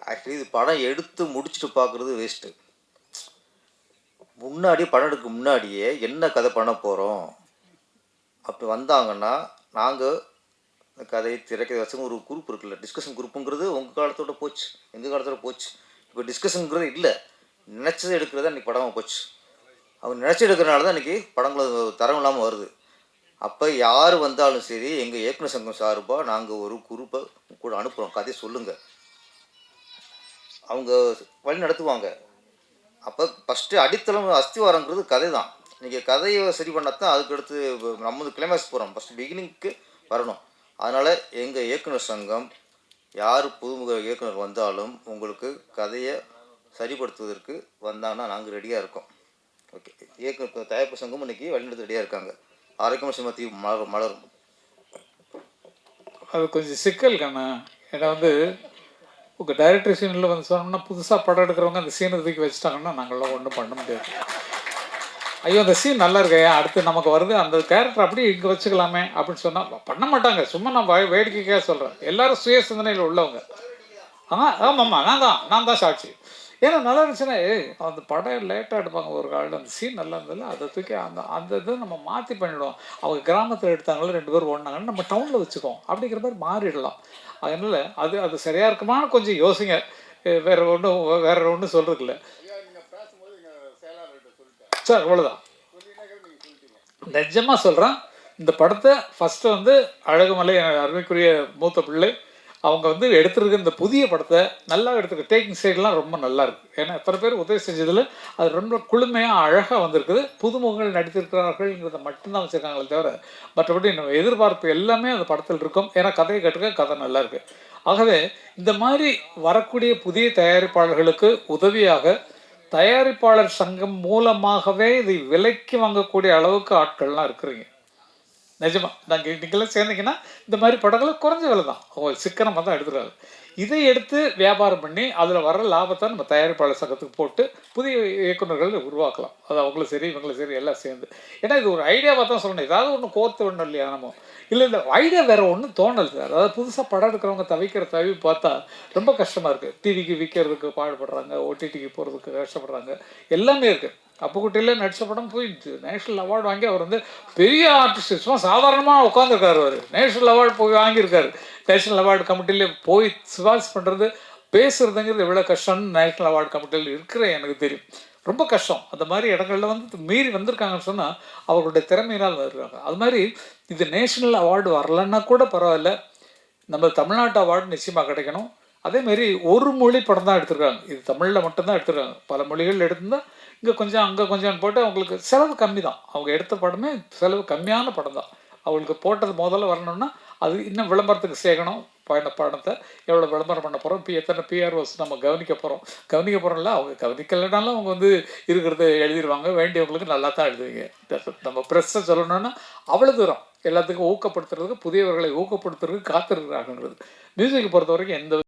ஆக்சுவலி இது படம் எடுத்து முடிச்சுட்டு பார்க்குறது வேஸ்ட்டு. முன்னாடி படம் எடுக்க முன்னாடியே என்ன கதை பண்ண போகிறோம் அப்படி வந்தாங்கன்னா நாங்கள் இந்த கதையை திரைக்கதை வச்சு ஒரு குரூப் இருக்குல்ல, டிஸ்கஷன் குரூப்புங்கிறது உங்கள் காலத்தோட போச்சு, எங்கள் காலத்தோட போச்சு. இப்போ டிஸ்கஷனுங்கிறது இல்லை, நினச்சது எடுக்கிறது அன்றைக்கி படமாக போச்சு. அவங்க நினச்சி எடுக்கிறனால தான் இன்றைக்கி படங்கள் தரம் இல்லாமல் வருது. அப்போ யார் வந்தாலும் சரி, எங்கள் இயக்குனர் சங்கம் சார்பாக நாங்கள் ஒரு குரூப்பை கூட அனுப்புகிறோம், கதையை சொல்லுங்கள், அவங்க வழி நடத்துவாங்க. அப்போ ஃபஸ்ட்டு அடித்தளம் அஸ்திவாரங்கிறது கதை தான். நீங்கள் கதையை சரி பண்ணால் தான் அதுக்கடுத்து நம்ம கிளைமேக்ஸ் போகிறோம், ஃபஸ்ட்டு பிகினிங்க்கு வரணும். அதனால் எங்கள் இயக்குனர் சங்கம் யார் புதுமுக இயக்குனர் வந்தாலும் உங்களுக்கு கதையை சரிப்படுத்துவதற்கு வந்தாங்கன்னா நாங்கள் ரெடியாக இருக்கோம். ஓகே, இயக்குனர் தயாரிப்பு சங்கம் இன்றைக்கி வழிநடத்த ரெடியாக இருக்காங்க. ஆரோக்கியமாக சிமத்தி மலரும். அது கொஞ்சம் சிக்கல் கண்ணா. ஏன்னா வந்து உங்கள் டைரக்டர் சீனில் வந்து சொன்னோம்னா புதுசாக படம் எடுக்கிறவங்க அந்த சீனை தூக்கி வச்சுட்டாங்கன்னா நாங்கள்லாம் ஒன்றும் பண்ண முடியாது. ஐயோ அந்த சீன் நல்லா இருக்கையா, அடுத்து நமக்கு வருது, அந்த கேரக்டர் அப்படியே இங்கே வச்சுக்கலாமே அப்படின்னு சொன்னால் பண்ண மாட்டாங்க. சும்மா நான் வேடிக்கைக்காக சொல்கிறேன். எல்லோரும் சுய சிந்தனையில் உள்ளவங்க. ஆமாம்மா நான் தான் சாட்சி. ஏன்னா நல்லா இருந்துச்சுன்னா அந்த படம் லேட்டாக எடுப்பாங்க ஒரு காலில், அந்த சீன் நல்லா இருந்ததில்ல, அதை தூக்கி அந்த இதை நம்ம மாற்றி பண்ணிவிடுவோம். அவங்க கிராமத்தில் எடுத்தாங்களோ 2 பேர் ஓடினாங்கன்னு நம்ம டவுனில் வச்சுக்கோம் அப்படிங்கிற மாதிரி மாறிடலாம். அதனால் அது சரியாக இருக்குமான்னு கொஞ்சம் யோசிங்க. வேறு ஒன்றும் சொல்கிறது இல்லை சார், அவ்வளோதான். நிஜமாக சொல்கிறேன், இந்த படத்தை ஃபஸ்ட்டு வந்து அழகுமலை அருமைக்குரிய மூத்த பிள்ளை அவங்க வந்து எடுத்துருக்க இந்த புதிய படத்தை நல்லா எடுத்துக்க. டேக்கிங் சைடெலாம் ரொம்ப நல்லா இருக்குது. ஏன்னா எத்தனை பேர் உதவி செஞ்சதில் அது ரொம்ப குளுமையாக அழகாக வந்திருக்குது. புதுமுகங்கள் நடித்திருக்கிறார்கள்ங்கிறத மட்டும்தான் வச்சுருக்காங்களே தவிர மற்றபடி நம்ம எதிர்பார்ப்பு எல்லாமே அந்த படத்தில் இருக்கும். ஏன்னா கதையை கட்டுக்க கதை நல்லா இருக்குது. ஆகவே இந்த மாதிரி வரக்கூடிய புதிய தயாரிப்பாளர்களுக்கு உதவியாக தயாரிப்பாளர் சங்கம் மூலமாகவே இதை விலைக்கு வாங்கக்கூடிய அளவுக்கு ஆட்கள்லாம் இருக்கிறீங்க. நிஜமா நீங்களாம் சேர்ந்தீங்கன்னா இந்த மாதிரி படங்களை குறைஞ்ச விலை தான், அவங்க சிக்கனமாக தான் எடுத்துருக்காங்க. இதை எடுத்து வியாபாரம் பண்ணி அதில் வர்ற லாபத்தை நம்ம தயாரிப்பாளர் சங்கத்துக்கு போட்டு புதிய இயக்குநர்கள் உருவாக்கலாம். அது அவங்களும் சரி இவங்களும் சரி எல்லாம் சேர்ந்து. ஏன்னா இது ஒரு ஐடியாவாக தான் சொல்லணும், ஏதாவது ஒன்று கோர்த்து ஒன்றும் இல்லையா நம்ம. இல்லை ஐடியா வேறு ஒன்றும் தோணல் சார். அதாவது புதுசாக படம் எடுக்கிறவங்க தவிக்கிற தவி பார்த்தா ரொம்ப கஷ்டமாக இருக்குது. டிவிக்கு விற்கிறதுக்கு பாடுபடுறாங்க, ஓடிடிக்கு போகிறதுக்கு கஷ்டப்படுறாங்க, எல்லாமே இருக்குது. அப்புக்குட்டியில் நடித்த படம் போயிடுச்சு, நேஷ்னல் அவார்டு வாங்கி அவர் வந்து பெரிய ஆர்டிஸ்ட், சும்மா சாதாரணமாக உட்காந்துருக்காரு. அவர் நேஷ்னல் அவார்டு போய் வாங்கியிருக்காரு. நேஷ்னல் அவார்டு கமிட்டியில் போய் சிபாரிசு பண்ணுறது பேசுகிறதுங்கிறது எவ்வளோ கஷ்டம்னு நேஷ்னல் அவார்டு கமிட்டியில் இருக்கிற எனக்கு தெரியும். ரொம்ப கஷ்டம். அந்த மாதிரி இடங்கள்ல வந்து மீறி வந்திருக்காங்கன்னு சொன்னால் அவர்களுடைய திறமையினால் வருவாங்க. அது மாதிரி இது நேஷ்னல் அவார்டு வரலன்னா கூட பரவாயில்ல, நம்ம தமிழ்நாட்டு அவார்டு நிச்சயமாக கிடைக்கணும். அதேமாரி ஒரு மொழி படம் தான் எடுத்திருக்காங்க. இது தமிழில் மட்டும்தான் எடுத்திருக்காங்க. பல மொழிகள் எடுத்திருந்தால் இங்கே கொஞ்சம் அங்கே கொஞ்சம் போட்டு அவங்களுக்கு செலவு கம்மி தான். அவங்க எடுத்த படமே செலவு கம்மியான படம் தான். அவங்களுக்கு போட்டது முதல்ல வரணும்னா அது இன்னும் விளம்பரத்துக்கு சேர்க்கணும். படத்தை எவ்வளோ விளம்பரம் பண்ண போகிறோம், இப்போ எத்தனை பிஆர்ஓஸ் நம்ம கவனிக்க போகிறோம்ல. அவங்க கவனிக்கலைனாலும் அவங்க வந்து இருக்கிறத எழுதிடுவாங்க. வேண்டியவங்களுக்கு நல்லா தான் எழுதுவீங்க. நம்ம ப்ரெஸ்ஸை சொல்லணும்னா அவ்வளோ தூரம் எல்லாத்துக்கும் ஊக்கப்படுத்துறதுக்கு, புதியவர்களை ஊக்கப்படுத்துறதுக்கு காத்திருக்கிறாங்கன்றது. மியூசிக்கை பொறுத்த வரைக்கும் எந்த